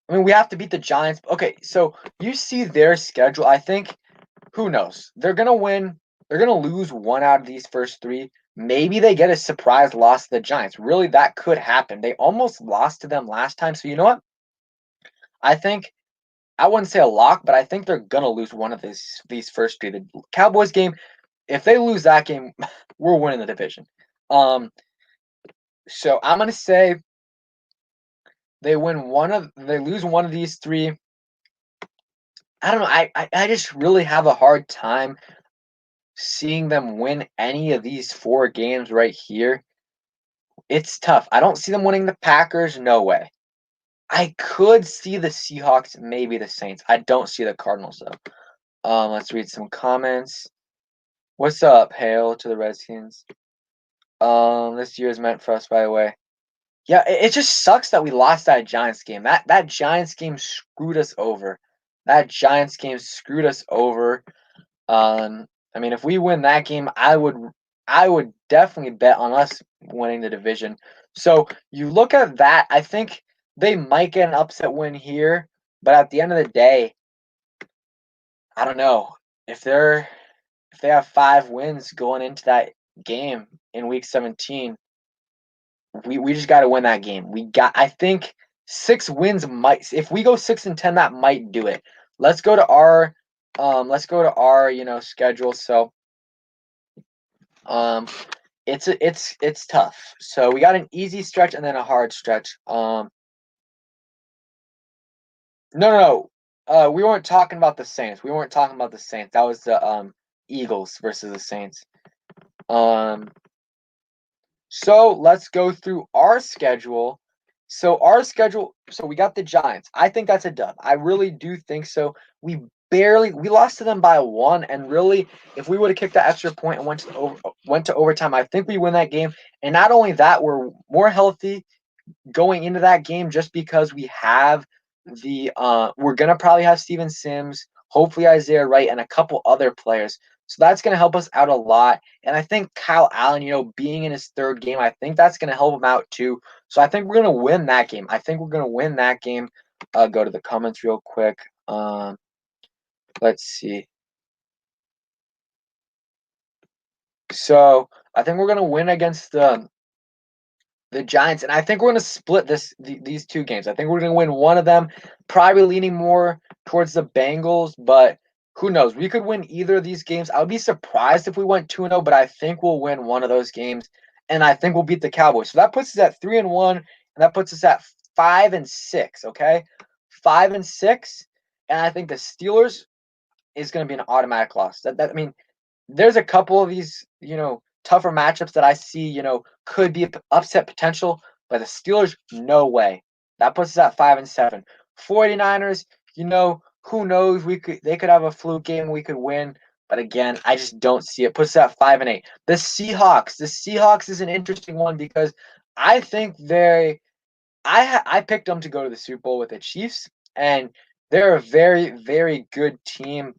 Speaker 1: I mean, we have to beat the Giants. Okay, so you see their schedule. I think, who knows? They're gonna win. They're gonna lose one out of these first 3. Maybe they get a surprise loss to the Giants. Really, that could happen. They almost lost to them last time. So you know what? I think, I wouldn't say a lock, but I think they're gonna lose one of these first 3. The Cowboys game, if they lose that game, we're winning the division. So I'm gonna say they lose one of these 3. I don't know. I just really have a hard time seeing them win any of these 4 games right here. It's tough. I don't see them winning the Packers. No way. I could see the Seahawks, maybe the Saints. I don't see the Cardinals though. Let's read some comments. What's up? Hail to the Redskins. This year is meant for us, by the way. Yeah, it just sucks that we lost that Giants game. That Giants game screwed us over. That Giants game screwed us over. I mean, if we win that game, I would definitely bet on us winning the division. So you look at that, I think they might get an upset win here, but at the end of the day, I don't know if they have 5 wins going into game in week 17. We just got to win that game. I think 6 wins might, if we go 6-10, that might do it. Let's go to our schedule. So it's tough. So we got an easy stretch and then a hard stretch. No. We weren't talking about the Saints. That was the Eagles versus the Saints. So let's go through our schedule. So we got the Giants. I think that's a dub. I really do think so. We lost to them by 1, and really, if we would have kicked that extra point and went to overtime, I think we win that game. And not only that, we're more healthy going into that game just because we have we're gonna probably have Steven Sims, hopefully Isaiah Wright, and a couple other players. So that's gonna help us out a lot. And I think Kyle Allen, being in his 3rd game, I think that's gonna help him out too. So I think we're gonna win that game. Go to the comments real quick. Let's see. So I think we're gonna win against the Giants, and I think we're going to split these 2 games. I think we're going to win one of them, probably leaning more towards the Bengals, but who knows? We could win either of these games. I would be surprised if we went 2-0, but I think we'll win one of those games, and I think we'll beat the Cowboys. So that puts us at 3-1, and that puts us at 5-6, okay? 5-6, and I think the Steelers is going to be an automatic loss. I mean, there's a couple of these, tougher matchups that I see, could be upset potential, but the Steelers, no way. That puts us at 5-7. 49ers, who knows? They could have a fluke game, we could win, but again, I just don't see it. Puts us at 5-8. The Seahawks is an interesting one because I think I picked them to go to the Super Bowl with the Chiefs, and they're a very, very good team.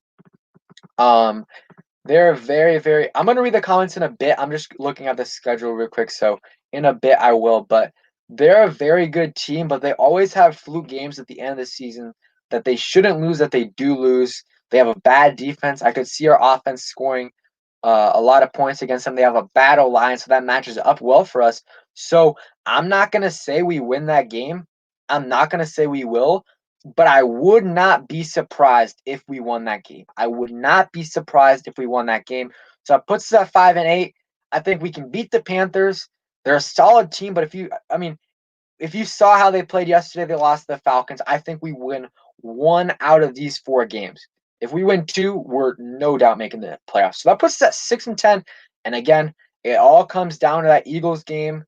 Speaker 1: They're very, very. I'm gonna read the comments in a bit. I'm just looking at the schedule real quick, so in a bit I will. But they're a very good team, but they always have fluke games at the end of the season that they shouldn't lose, that they do lose. They have a bad defense. I could see our offense scoring a lot of points against them. They have a bad O-line, so that matches up well for us. So I'm not gonna say we win that game. I'm not gonna say we will, but I would not be surprised if we won that game. I would not be surprised if we won that game. So it puts us at 5-8. I think we can beat the Panthers. They're a solid team, but if you saw how they played yesterday, they lost to the Falcons. I think we win 1 out of these 4 games. If we win 2, we're no doubt making the playoffs. So that puts us at 6-10. And again, it all comes down to that Eagles game.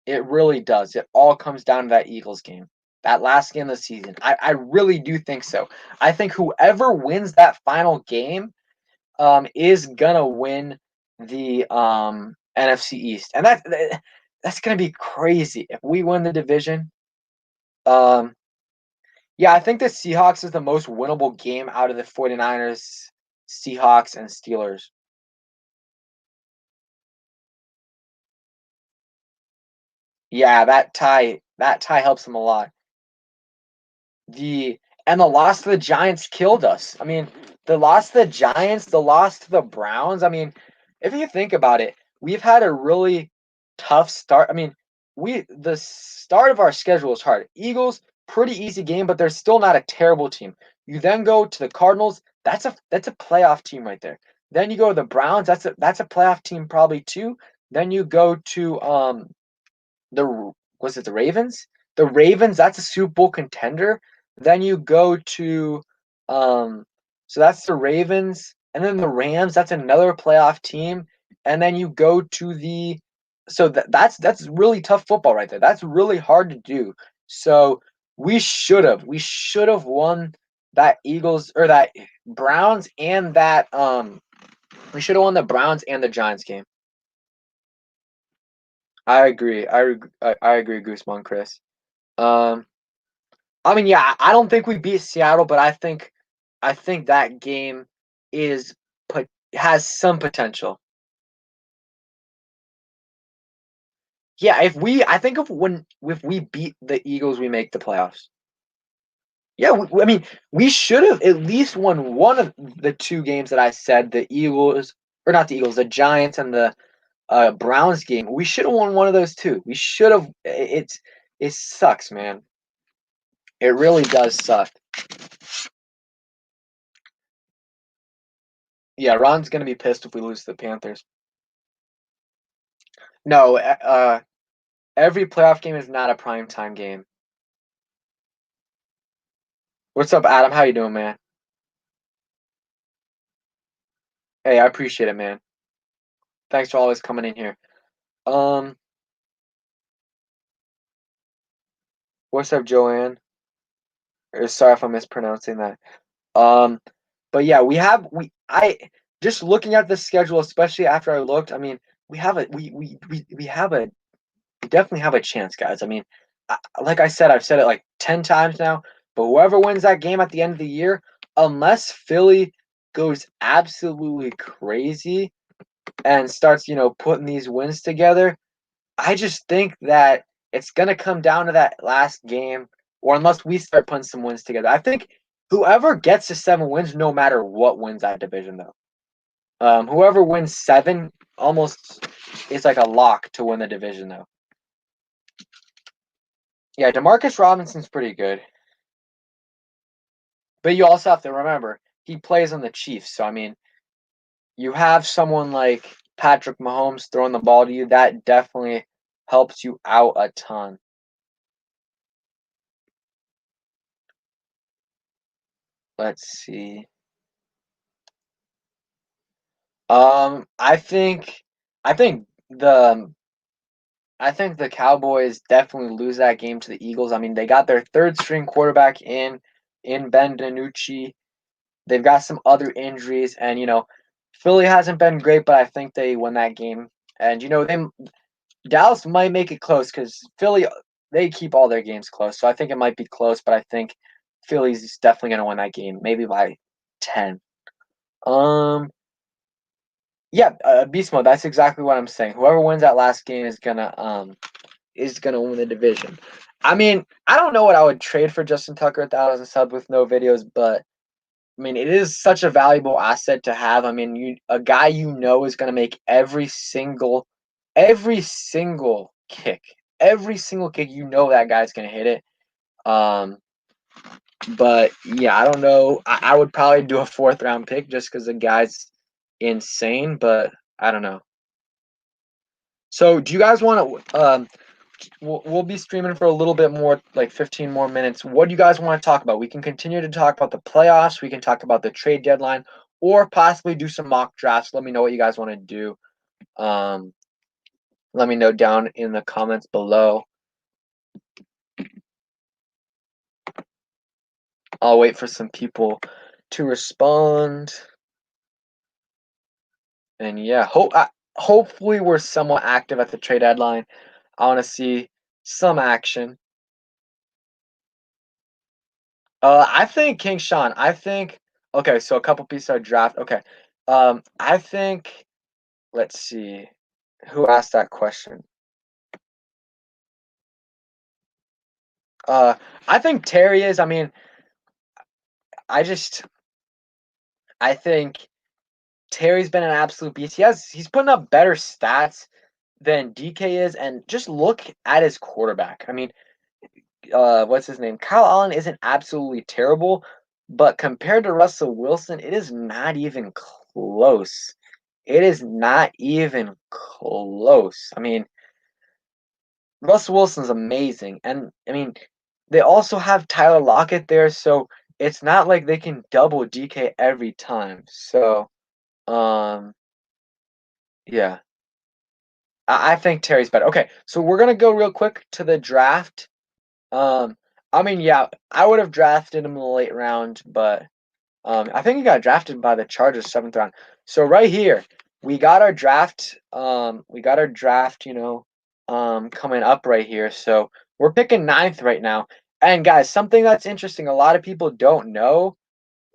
Speaker 1: It really does. It all comes down to that Eagles game. That last game of the season. I really do think so. I think whoever wins that final game is gonna win the NFC East. And that's gonna be crazy if we win the division. Yeah, I think the Seahawks is the most winnable game out of the 49ers, Seahawks, and Steelers. Yeah, that tie helps them a lot. The loss to the Giants killed us. I mean, the loss to the Giants, the loss to the Browns. I mean, if you think about it, we've had a really tough start. I mean, the start of our schedule is hard. Eagles, pretty easy game, but they're still not a terrible team. You then go to the Cardinals. That's a playoff team right there. Then you go to the Browns. That's a playoff team probably too. Then you go to the was it the Ravens? The Ravens, that's a Super Bowl contender. Then you go to so that's the Ravens, and then the Rams, that's another playoff team. And then you go to that's really tough football right there. That's really hard to do. So we should have won that Eagles or that Browns and that we should have won the Browns and the Giants game. I agree. I agree, Gooseman, Chris. Um, I mean, yeah, I don't think we beat Seattle, but I think that game is has some potential. Yeah, I think if we beat the Eagles, we make the playoffs. Yeah, I mean, we should have at least won one of the 2 games that I said, the Eagles or not the Eagles, the Giants and the Browns game. We should have won one of those too. We should have. It sucks, man. It really does suck. Yeah, Ron's gonna be pissed if we lose to the Panthers. No, every playoff game is not a prime time game. What's up, Adam? How you doing, man? Hey, I appreciate it, man. Thanks for always coming in here. Um, what's up, Joanne? Sorry if I'm mispronouncing that. Um, but yeah, I just looking at the schedule, especially after I looked. I mean, we have a we definitely have a chance, guys. I mean, like I said, I've said it like 10 times now. But whoever wins that game at the end of the year, unless Philly goes absolutely crazy and starts, putting these wins together, I just think that it's gonna come down to that last game, or unless we start putting some wins together. I think whoever gets to 7 wins, no matter what, wins that division, though. Whoever wins 7 almost is like a lock to win the division, though. Yeah, Demarcus Robinson's pretty good, but you also have to remember he plays on the Chiefs. So I mean, you have someone like Patrick Mahomes throwing the ball to you, that definitely helps you out a ton. Let's see. I think, I think the, I think the Cowboys definitely lose that game to the Eagles. I mean, they got their third string quarterback in Ben DiNucci. They've got some other injuries, and Philly hasn't been great, but I think they win that game. And Dallas might make it close because Philly, they keep all their games close, so I think it might be close. But I think Philly's definitely gonna win that game, maybe by 10. Um, yeah, beast mode. That's exactly what I'm saying. Whoever wins that last game is gonna win the division. I mean, I don't know what I would trade for Justin Tucker 1,000 sub with no videos, but I mean, it is such a valuable asset to have. I mean, a guy is going to make every single kick, that guy's going to hit it. But yeah, I don't know. I would probably do a 4th round pick just because the guy's insane. But I don't know. So, do you guys want to? We'll be streaming for a little bit more, like 15 more minutes. What do you guys want to talk about? We can continue to talk about the playoffs. We can talk about the trade deadline, or possibly do some mock drafts. Let me know what you guys want to do. Let me know down in the comments below. I'll wait for some people to respond. And yeah, hopefully we're somewhat active at the trade deadline. I want to see some action. I think King Sean. Okay, so a couple pieces of draft. Okay. I think, let's see. Who asked that question? Uh I think Terry is. I mean, I just I think Terry's been an absolute beast. He's putting up better stats than DK is, and just look at his quarterback. I mean, what's his name? Kyle Allen isn't absolutely terrible, but compared to Russell Wilson, it is not even close. It is not even close. I mean, Russell Wilson's amazing, and I mean, they also have Tyler Lockett there, so it's not like they can double DK every time. So, um, yeah, I think Terry's better. Okay, so we're gonna go real quick to the draft. Um, I mean, yeah, I would have drafted him in the late round, but I think he got drafted by the Chargers 7th round. So right here, we got our draft. Coming up right here. So we're picking 9th right now. And guys, something that's interesting, a lot of people don't know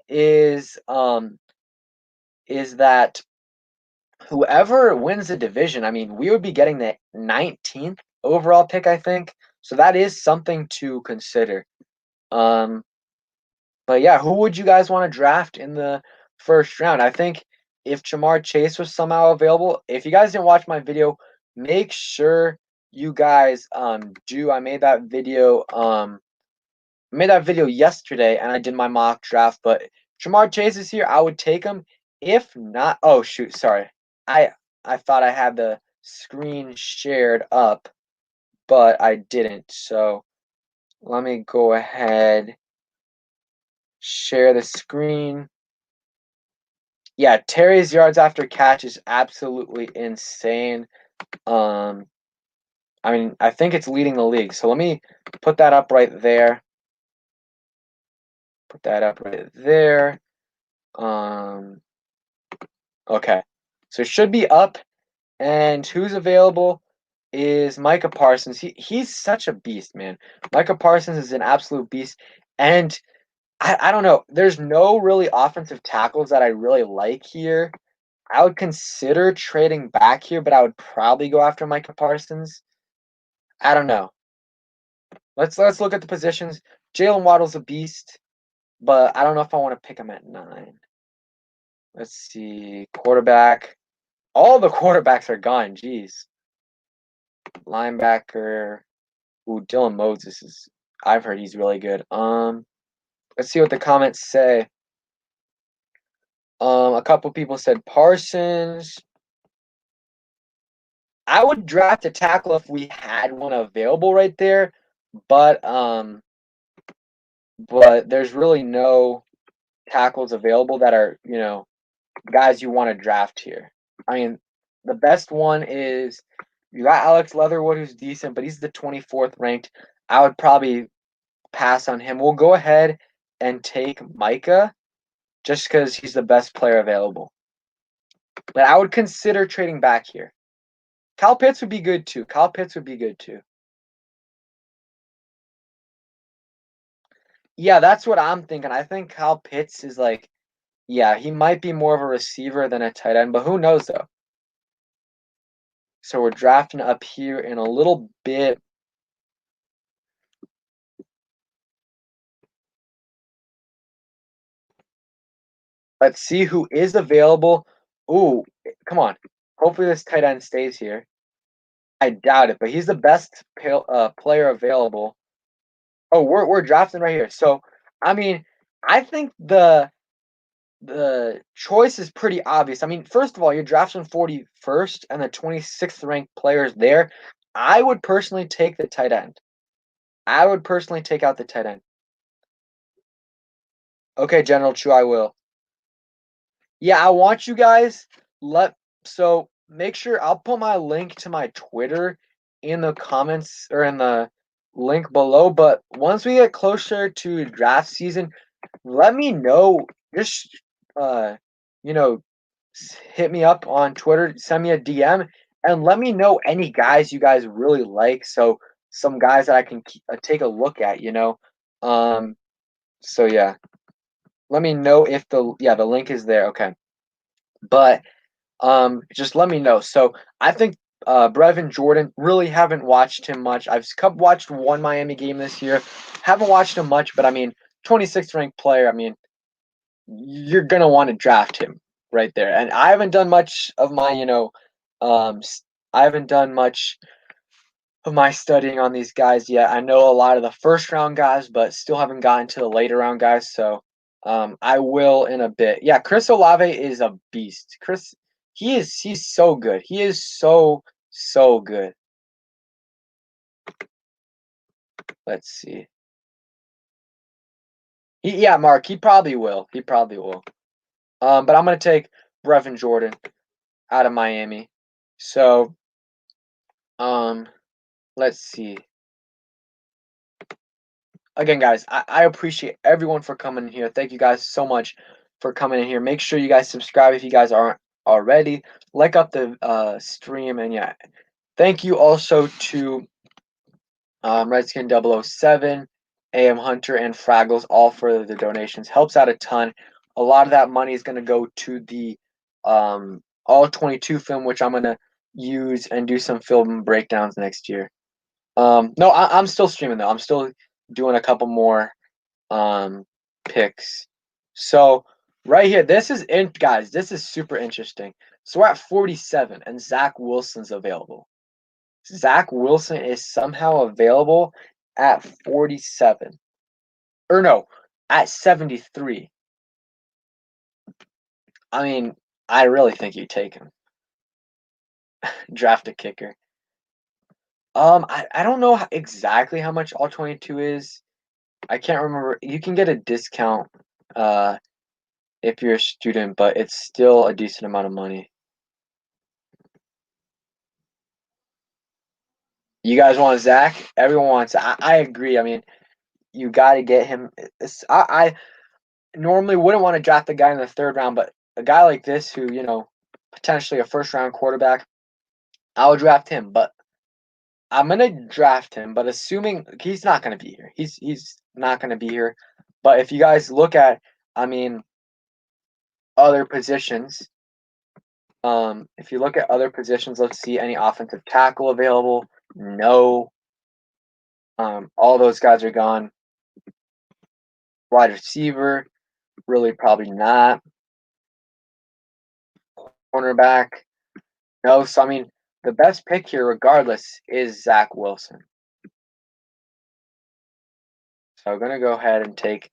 Speaker 1: is that whoever wins the division, I mean, we would be getting the 19th overall pick, I think. So that is something to consider. But yeah, who would you guys want to draft in the 1st round? I think if Jamar Chase was somehow available. If you guys didn't watch my video, make sure you guys do. I made that video yesterday, and I did my mock draft. But Jamar Chase is here. I would take him. If not, oh shoot, sorry. I thought I had the screen shared up, but I didn't. So let me go ahead, share the screen. Yeah, Terry's yards after catch is absolutely insane. I mean, I think it's leading the league. So let me put that up right there. Put that up right there. Okay. So it should be up. And who's available is Micah Parsons. He's such a beast, man. Micah Parsons is an absolute beast. And I don't know. There's no really offensive tackles that I really like here. I would consider trading back here, but I would probably go after Micah Parsons. I don't know. Let's look at the positions. Jalen Waddle's a beast, but I don't know if I want to pick him at 9. Let's see. Quarterback. All the quarterbacks are gone. Jeez. Linebacker. Ooh, Dylan Moses is. I've heard he's really good. Let's see what the comments say. A couple people said Parsons. I would draft a tackle if we had one available right there, but there's really no tackles available that are, guys you want to draft here. I mean, the best one is you got Alex Leatherwood, who's decent, but he's the 24th ranked. I would probably pass on him. We'll go ahead and take Micah just because he's the best player available. But I would consider trading back here. Kyle Pitts would be good too. Yeah, that's what I'm thinking. I think Kyle Pitts is like, yeah, he might be more of a receiver than a tight end, but who knows though? So we're drafting up here in a little bit. Let's see who is available. Ooh, come on. Hopefully this tight end stays here. I doubt it, but he's the best player available. Oh, we're drafting right here. So, I mean, I think the choice is pretty obvious. I mean, first of all, you're drafting 41st and the 26th ranked players there. I would personally take the tight end. I would personally take out the tight end. Okay, General Chu, I will. Yeah, I want you guys so make sure I'll put my link to my Twitter in the comments or in the link below. But once we get closer to draft season, let me know. Just you know, hit me up on Twitter, send me a DM, and let me know any guys you guys really like. So some guys that I can take a look at. So yeah, let me know if the link is there. Okay, but just let me know. So I think Brevin Jordan, really haven't watched him much. I've watched one Miami game this year. Haven't watched him much, but I mean, 26th ranked player. I mean, you're gonna want to draft him right there. And I haven't done much of my, I haven't done much of my studying on these guys yet. I know a lot of the first round guys, but still haven't gotten to the later round guys. So I will in a bit. Yeah, Chris Olave is a beast. He's so good. He is so good. Let's see. Yeah, Mark, he probably will. But I'm gonna take Brevin Jordan out of Miami. So let's see. Again, guys, I appreciate everyone for coming here. Thank you guys so much for coming in here. Make sure you guys subscribe if you guys aren't already. Like up the stream, and yeah, thank you also to Redskin 007, AM Hunter, and Fraggles, all for the donations. Helps out a ton. A lot of that money is going to go to the All 22 film, which I'm going to use and do some film breakdowns next year. No, I'm still streaming though. I'm still doing a couple more picks. So Right here, guys, this is super interesting. So we're at 47, and Zach Wilson's available. Zach Wilson is somehow available at 47. Or no, at 73. I mean, I really think you take him. Draft a kicker. I don't know exactly how much all 22 is. I can't remember. You can get a discount uh if you're a student, but it's still a decent amount of money. You guys want Zach? Everyone wants. I agree. I mean, you got to get him. I normally wouldn't want to draft a guy in the third round, but a guy like this who, potentially a first round quarterback, I would draft him. But I'm gonna draft him, but assuming he's not gonna be here. He's not gonna be here. But if you guys look at, I mean, other positions, if you look at other positions, let's see any offensive tackle available. No. All those guys are gone. Wide receiver, really probably not. Cornerback, no. So I mean, the best pick here, regardless, is Zach Wilson. So I'm gonna go ahead and take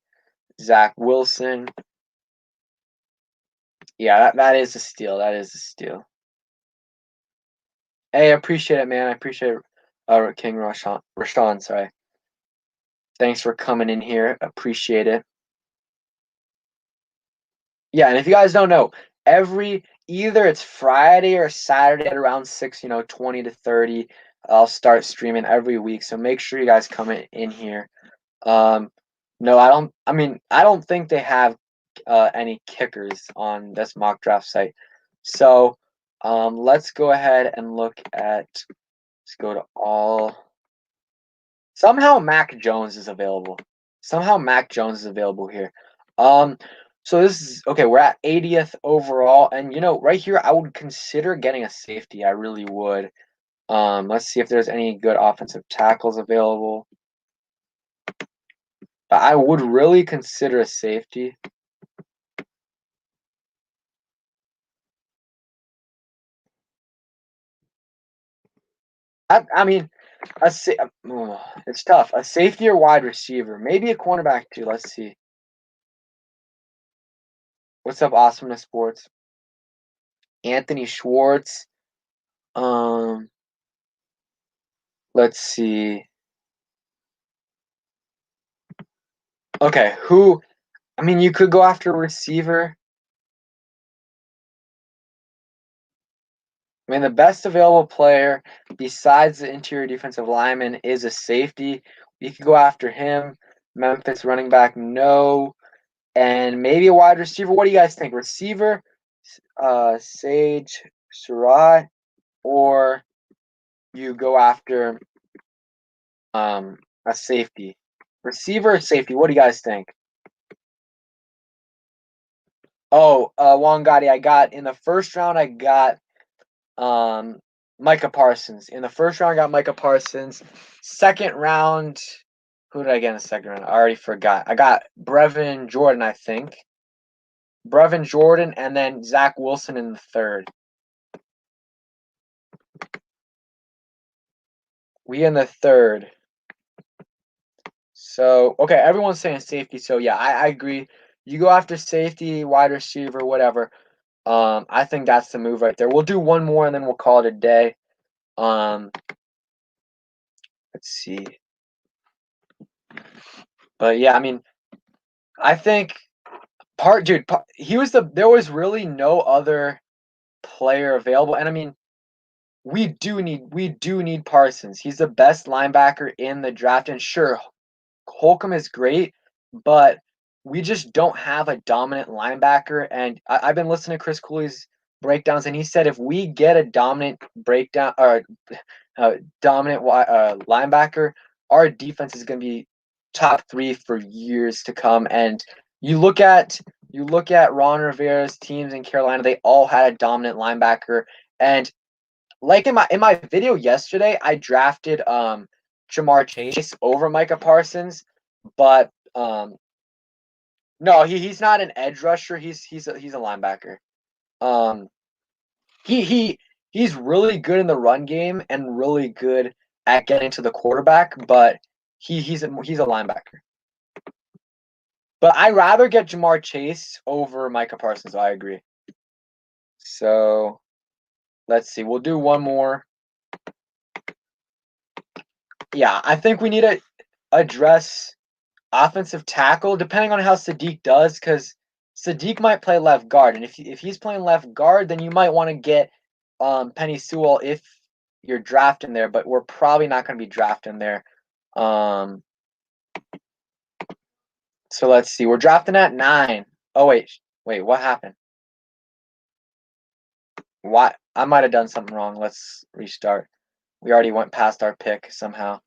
Speaker 1: Zach Wilson. Yeah, that is a steal. That is a steal. Hey, I appreciate it, man. I appreciate it. King Rashawn, sorry. Thanks for coming in here. Appreciate it. Yeah, and if you guys don't know, either it's Friday or Saturday at around 6, 20 to 30, I'll start streaming every week. So make sure you guys come in here. No, I don't think they have any kickers on this mock draft site. So let's go ahead and let's go to all. Somehow Mac Jones is available. Somehow Mac Jones is available here. So this is okay. We're at 80th overall, and right here, I would consider getting a safety. I really would. Let's see if there's any good offensive tackles available. But I would really consider a safety. I mean, it's tough. A safety or wide receiver, maybe a cornerback too. Let's see. What's up, Awesomeness Sports? Anthony Schwartz. Um, let's see. Okay, who? I mean, you could go after a receiver. I mean, the best available player besides the interior defensive lineman is a safety. You could go after him. Memphis running back, no. And maybe a wide receiver. What do you guys think? Receiver, Sage Surratt, or you go after a safety? Receiver or safety? What do you guys think? Oh, Wangati, I got in the first round. I got um Micah Parsons. In the first round, I got Micah Parsons. Second round, who did I get in the second round? I already forgot. I got Brevin Jordan, I think. Brevin Jordan, and then Zach Wilson in the third. We in the third. So, okay, everyone's saying safety. So, yeah, I agree. You go after safety, wide receiver, whatever. I think that's the move right there. We'll do one more and then we'll call it a day. Let's see. But yeah, I mean, I think there was really no other player available. And I mean, we do need Parsons. He's the best linebacker in the draft. And sure, Holcomb is great, but we just don't have a dominant linebacker. And I've been listening to Chris Cooley's breakdowns, and he said if we get a dominant breakdown or dominant linebacker, our defense is going to be top 3 for years to come. And you look at Ron Rivera's teams in Carolina; they all had a dominant linebacker. And like in my video yesterday, I drafted Jamar Chase over Micah Parsons, but No, he's not an edge rusher. He's a linebacker. Um, he he he's really good in the run game and really good at getting to the quarterback, but he's a linebacker. But I'd rather get Jamar Chase over Micah Parsons. I agree. So let's see. We'll do one more. Yeah, I think we need to address offensive tackle, depending on how Sadiq does, because Sadiq might play left guard, and if he's playing left guard, then you might want to get Penny Sewell if you're drafting there, but we're probably not going to be drafting there. Um, so let's see, we're drafting at 9. Oh wait, what happened? What? I might have done something wrong. Let's restart. We already went past our pick somehow.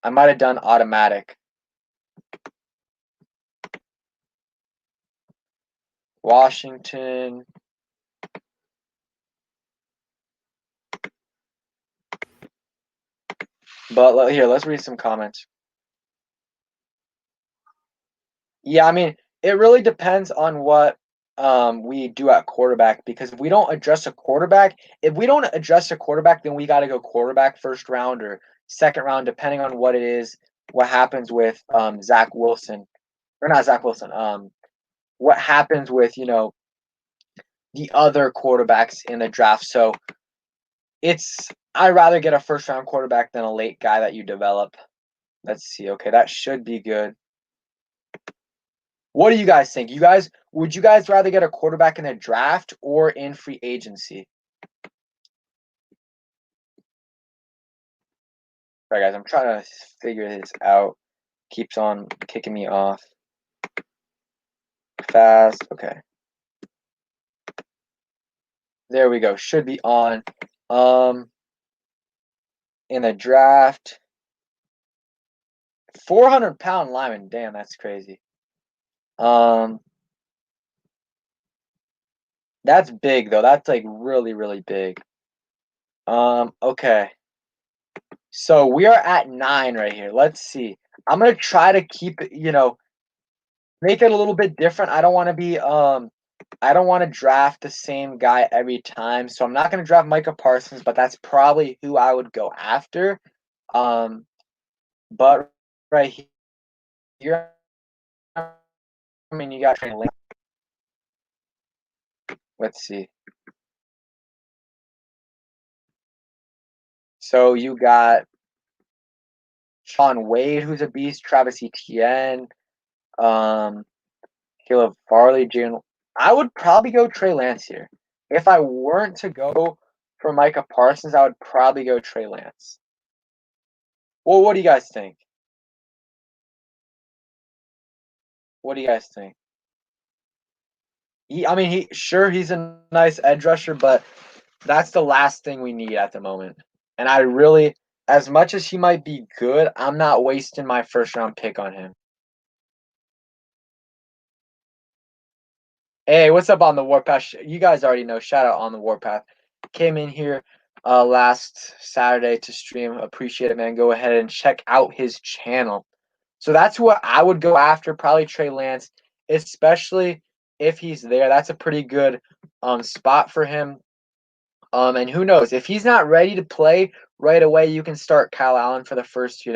Speaker 1: I might have done automatic. Washington. But here, let's read some comments. Yeah, I mean, it really depends on what we do at quarterback, because if we don't address a quarterback, then we got to go quarterback first round or second round, depending on what it is, what happens with Zach Wilson, or not Zach Wilson, what happens with, the other quarterbacks in the draft. So I'd rather get a first round quarterback than a late guy that you develop. Let's see. Okay, that should be good. What do you guys think? Would you guys rather get a quarterback in the draft or in free agency? All right, guys, I'm trying to figure this out. Keeps on kicking me off. Fast. Okay. There we go. Should be on. In the draft, 400-pound lineman. Damn, that's crazy. That's big though. That's like really, really big. Okay. So we are at 9 right here. Let's see. I'm gonna try to keep it, make it a little bit different. I don't want to draft the same guy every time. So I'm not gonna draft Micah Parsons, but that's probably who I would go after. But right here, I mean, you got Trey Lance. Let's see. So you got Sean Wade, who's a beast, Travis Etienne, um, Caleb Farley, Jalen. I would probably go Trey Lance here. If I weren't to go for Micah Parsons, I would probably go Trey Lance. Well, what do you guys think? What do you guys think? He's a nice edge rusher, but that's the last thing we need at the moment. And I really, as much as he might be good, I'm not wasting my first round pick on him. Hey, what's up on the Warpath? You guys already know. Shout out on the Warpath. Came in here last Saturday to stream. Appreciate it, man. Go ahead and check out his channel. So that's what I would go after. Probably Trey Lance, especially if he's there. That's a pretty good spot for him. And who knows, if he's not ready to play right away, you can start Kyle Allen for the first,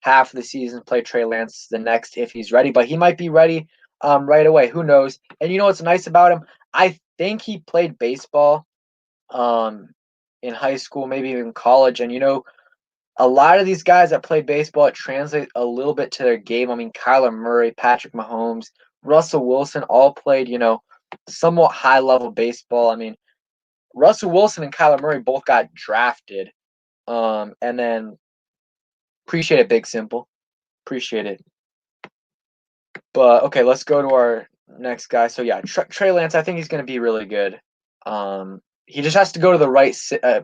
Speaker 1: half of the season. Play Trey Lance the next if he's ready, but he might be ready right away. Who knows? And you know what's nice about him? I think he played baseball in high school, maybe even college. And a lot of these guys that play baseball, it translates a little bit to their game. I mean, Kyler Murray, Patrick Mahomes, Russell Wilson all played, somewhat high level baseball. I mean, Russell Wilson and Kyler Murray both got drafted. And then appreciate it, Big Simple. Appreciate it. But okay, let's go to our next guy. So yeah, Trey Lance, I think he's going to be really good. He just has to go to the right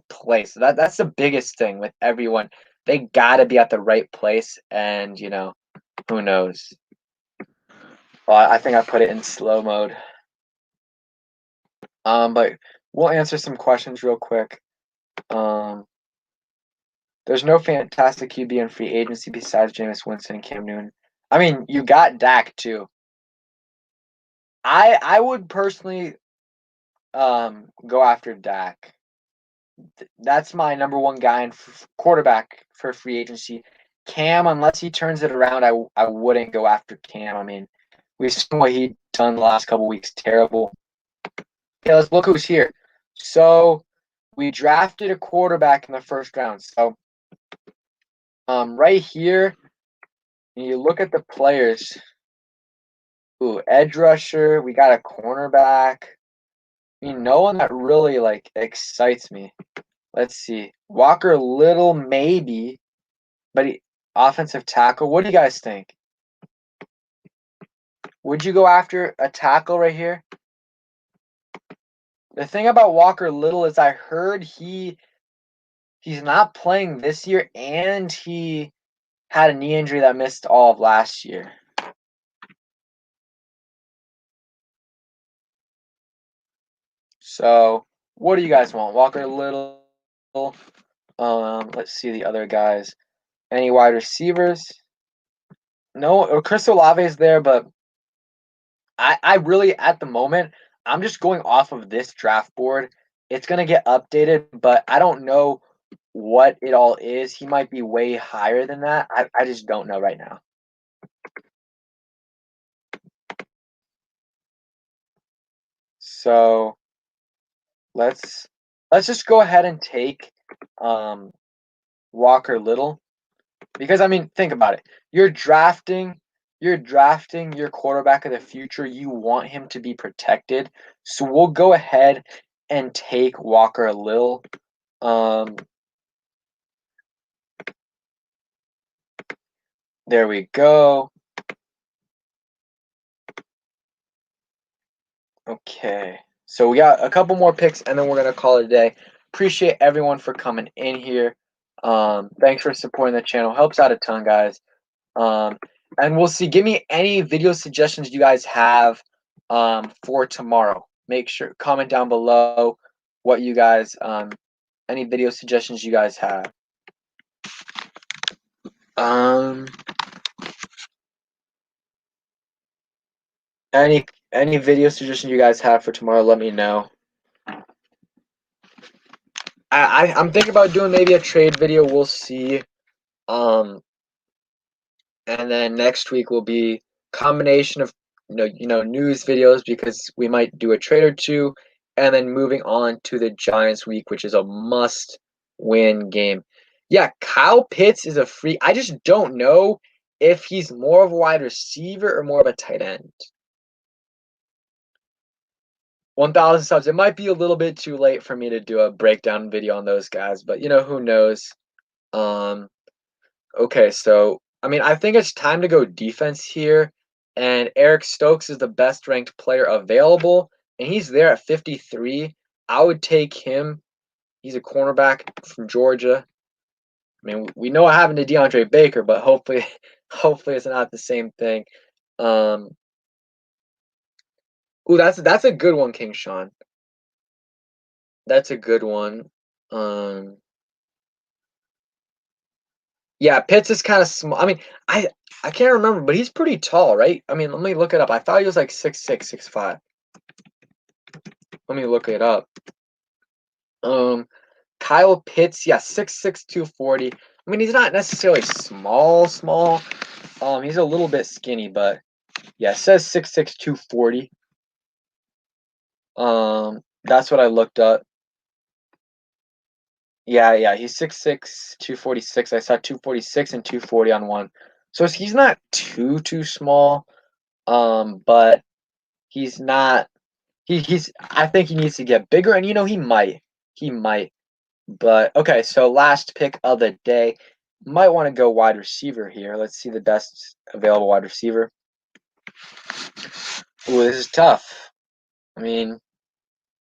Speaker 1: place. That's the biggest thing with everyone. They got to be at the right place, and who knows? Well, I think I put it in slow mode. But we'll answer some questions real quick. There's no fantastic QB in free agency besides Jameis Winston and Cam Newton. I mean, you got Dak too. I would personally go after Dak. That's my number one guy in quarterback for free agency. Cam, unless he turns it around, I wouldn't go after Cam. I mean, we've seen what he done the last couple weeks. Terrible. Okay, let's look who's here. So we drafted a quarterback in the first round. So right here, you look at the players. Ooh, edge rusher. We got a cornerback. I mean, no one that really like excites me. Let's see. Walker Little, maybe, but offensive tackle. What do you guys think? Would you go after a tackle right here? The thing about Walker Little is I heard he's not playing this year, and he had a knee injury that missed all of last year. So, what do you guys want? Walker Little. Let's see the other guys. Any wide receivers? No, Chris Olave is there, but I really at the moment I'm just going off of this draft board. It's gonna get updated, but I don't know what it all is. He might be way higher than that. I just don't know right now. So let's just go ahead and take um, Walker Little, because I mean think about it. You're drafting your quarterback of the future. You want him to be protected. So we'll go ahead and take Walker Little. Um, there we go. Okay. So we got a couple more picks and then we're gonna call it a day. Appreciate everyone for coming in here. Thanks for supporting the channel. Helps out a ton, guys. And we'll see. Give me any video suggestions you guys have for tomorrow. Make sure comment down below what you guys any video suggestions you guys have. Um any video suggestions you guys have for tomorrow, let me know. I'm thinking about doing maybe a trade video. We'll see. Um and then next week will be combination of news videos, because we might do a trade or two, and then moving on to the Giants week, which is a must win game. Yeah, Kyle Pitts is a free. I just don't know if he's more of a wide receiver or more of a tight end. 1,000 subs. It might be a little bit too late for me to do a breakdown video on those guys, but who knows. um Okay, so I mean, I think it's time to go defense here, and Eric Stokes is the best ranked player available, and he's there at 53. I would take him. He's a cornerback from Georgia. I mean, we know what happened to DeAndre Baker, but hopefully, hopefully it's not the same thing. Um, ooh, that's a good one, King Sean. That's a good one. Um, Yeah, Pitts is kind of small. I mean, I can't remember, but he's pretty tall, right? I mean, let me look it up. I thought he was like 6'6", 6'5". Let me look it up. Um, Kyle Pitts, yeah, 6'6", 240. I mean, he's not necessarily small. He's a little bit skinny, but yeah, it says 6'6", 240. That's what I looked up. Yeah, he's 6'6", 246. I saw 246 and 240 on one. So he's not too small. But he's not. He's. I think he needs to get bigger, and he might. He might. But okay, so last pick of the day. Might want to go wide receiver here. Let's see the best available wide receiver. Ooh, this is tough. I mean,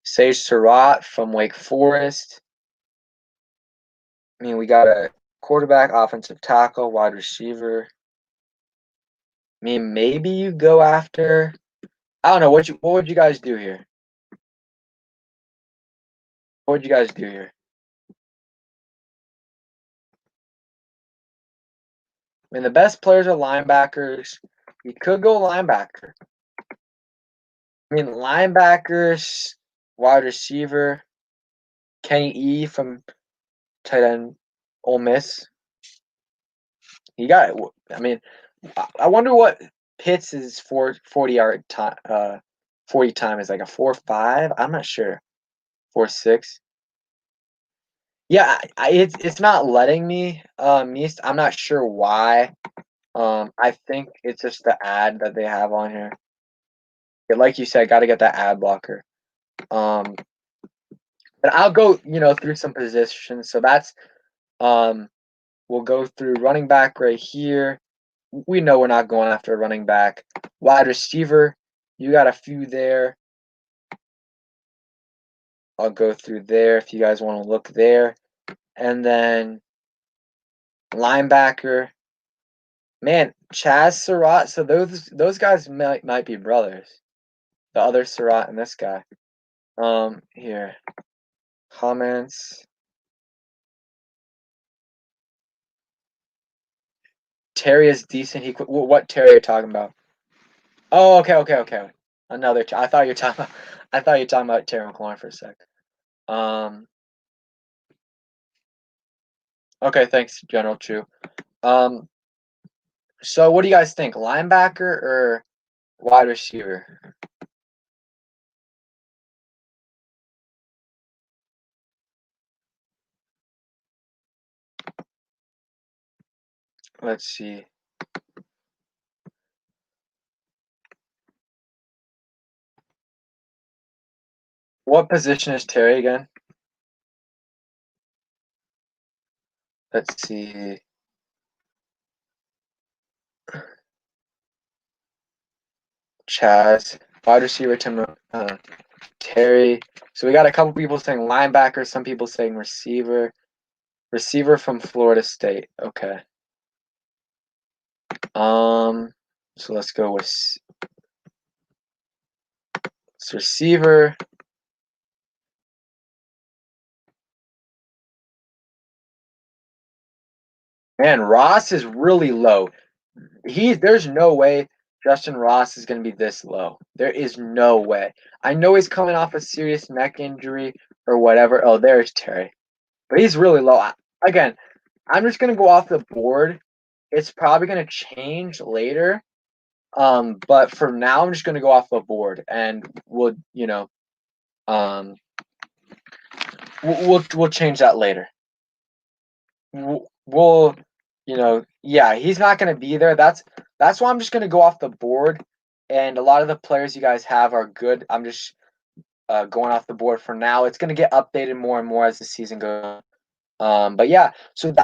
Speaker 1: Sage Surratt from Wake Forest. I mean, we got a quarterback, offensive tackle, wide receiver. I mean, maybe you go after. I don't know. What would you guys do here? What would you guys do here? I mean, the best players are linebackers. You could go linebacker. I mean, linebackers, wide receiver, Kenny E from tight end, Ole Miss. He got it. I mean, I wonder what Pitts' 40-yard time, 40 time is like a 4.5. I'm not sure. 4.6. Yeah, it's not letting me. I'm not sure why. I think it's just the ad that they have on here. Yeah, like you said, got to get that ad blocker. Um, but I'll go, through some positions. So um, we'll go through running back right here. We know we're not going after a running back. Wide receiver, you got a few there. I'll go through there if you guys want to look there. And then linebacker, man, Chaz Surratt. So those guys might be brothers. The other Surratt and this guy. Here comments. Terry is decent. What Terry are you talking about? Oh, okay. Another. I thought you were talking about. I thought you were talking about Terry McLaurin for a sec. Um. Okay, thanks, General Chu. Um. So, what do you guys think? Linebacker or wide receiver? Let's see. What position is Terry again? Let's see. Chaz, wide receiver Tim, Terry. So we got a couple people saying linebacker, some people saying receiver. Receiver from Florida State. Okay. So let's go with receiver. Man, Ross is really low. There's no way Justin Ross is going to be this low. There is no way. I know he's coming off a serious neck injury or whatever. Oh, there's Terry, but he's really low. Again, I'm just going to go off the board. It's probably going to change later. But for now, I'm just going to go off the board, and um, we'll change that later. We'll, yeah, he's not going to be there. That's why I'm just going to go off the board. And a lot of the players you guys have are good. I'm just going off the board for now. It's going to get updated more and more as the season goes. But yeah, so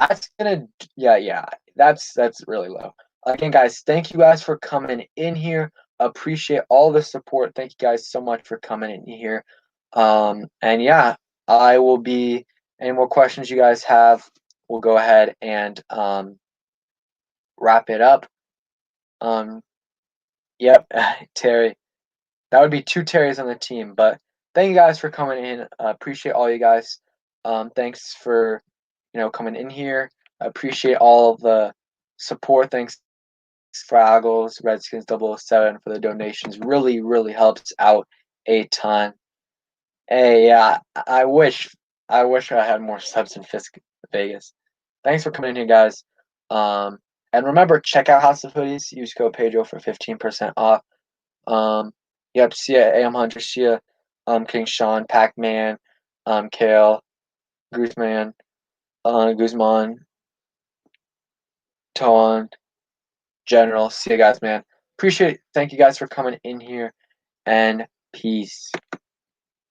Speaker 1: yeah, that's really low. Again, guys, thank you guys for coming in here. Appreciate all the support. Thank you guys so much for coming in here. And yeah, I will be any more questions you guys have, we'll go ahead and wrap it up. Yep, Terry. That would be two Terrys on the team. But thank you guys for coming in. Appreciate all you guys. Thanks for coming in here. I appreciate all the support. Thanks Fraggles, Redskins 007 for the donations. Really, really helps out a ton. Hey, yeah, I wish I had more subs in Vegas. Thanks for coming in here, guys. And remember, check out House of Hoodies. Use code Pedro for 15% off. Yep, see ya, AM Hunter, see ya, King Sean, Pac-Man, Kale, Guzman, Guzman, Ton, General. See you guys, man. Thank you guys for coming in here, and peace.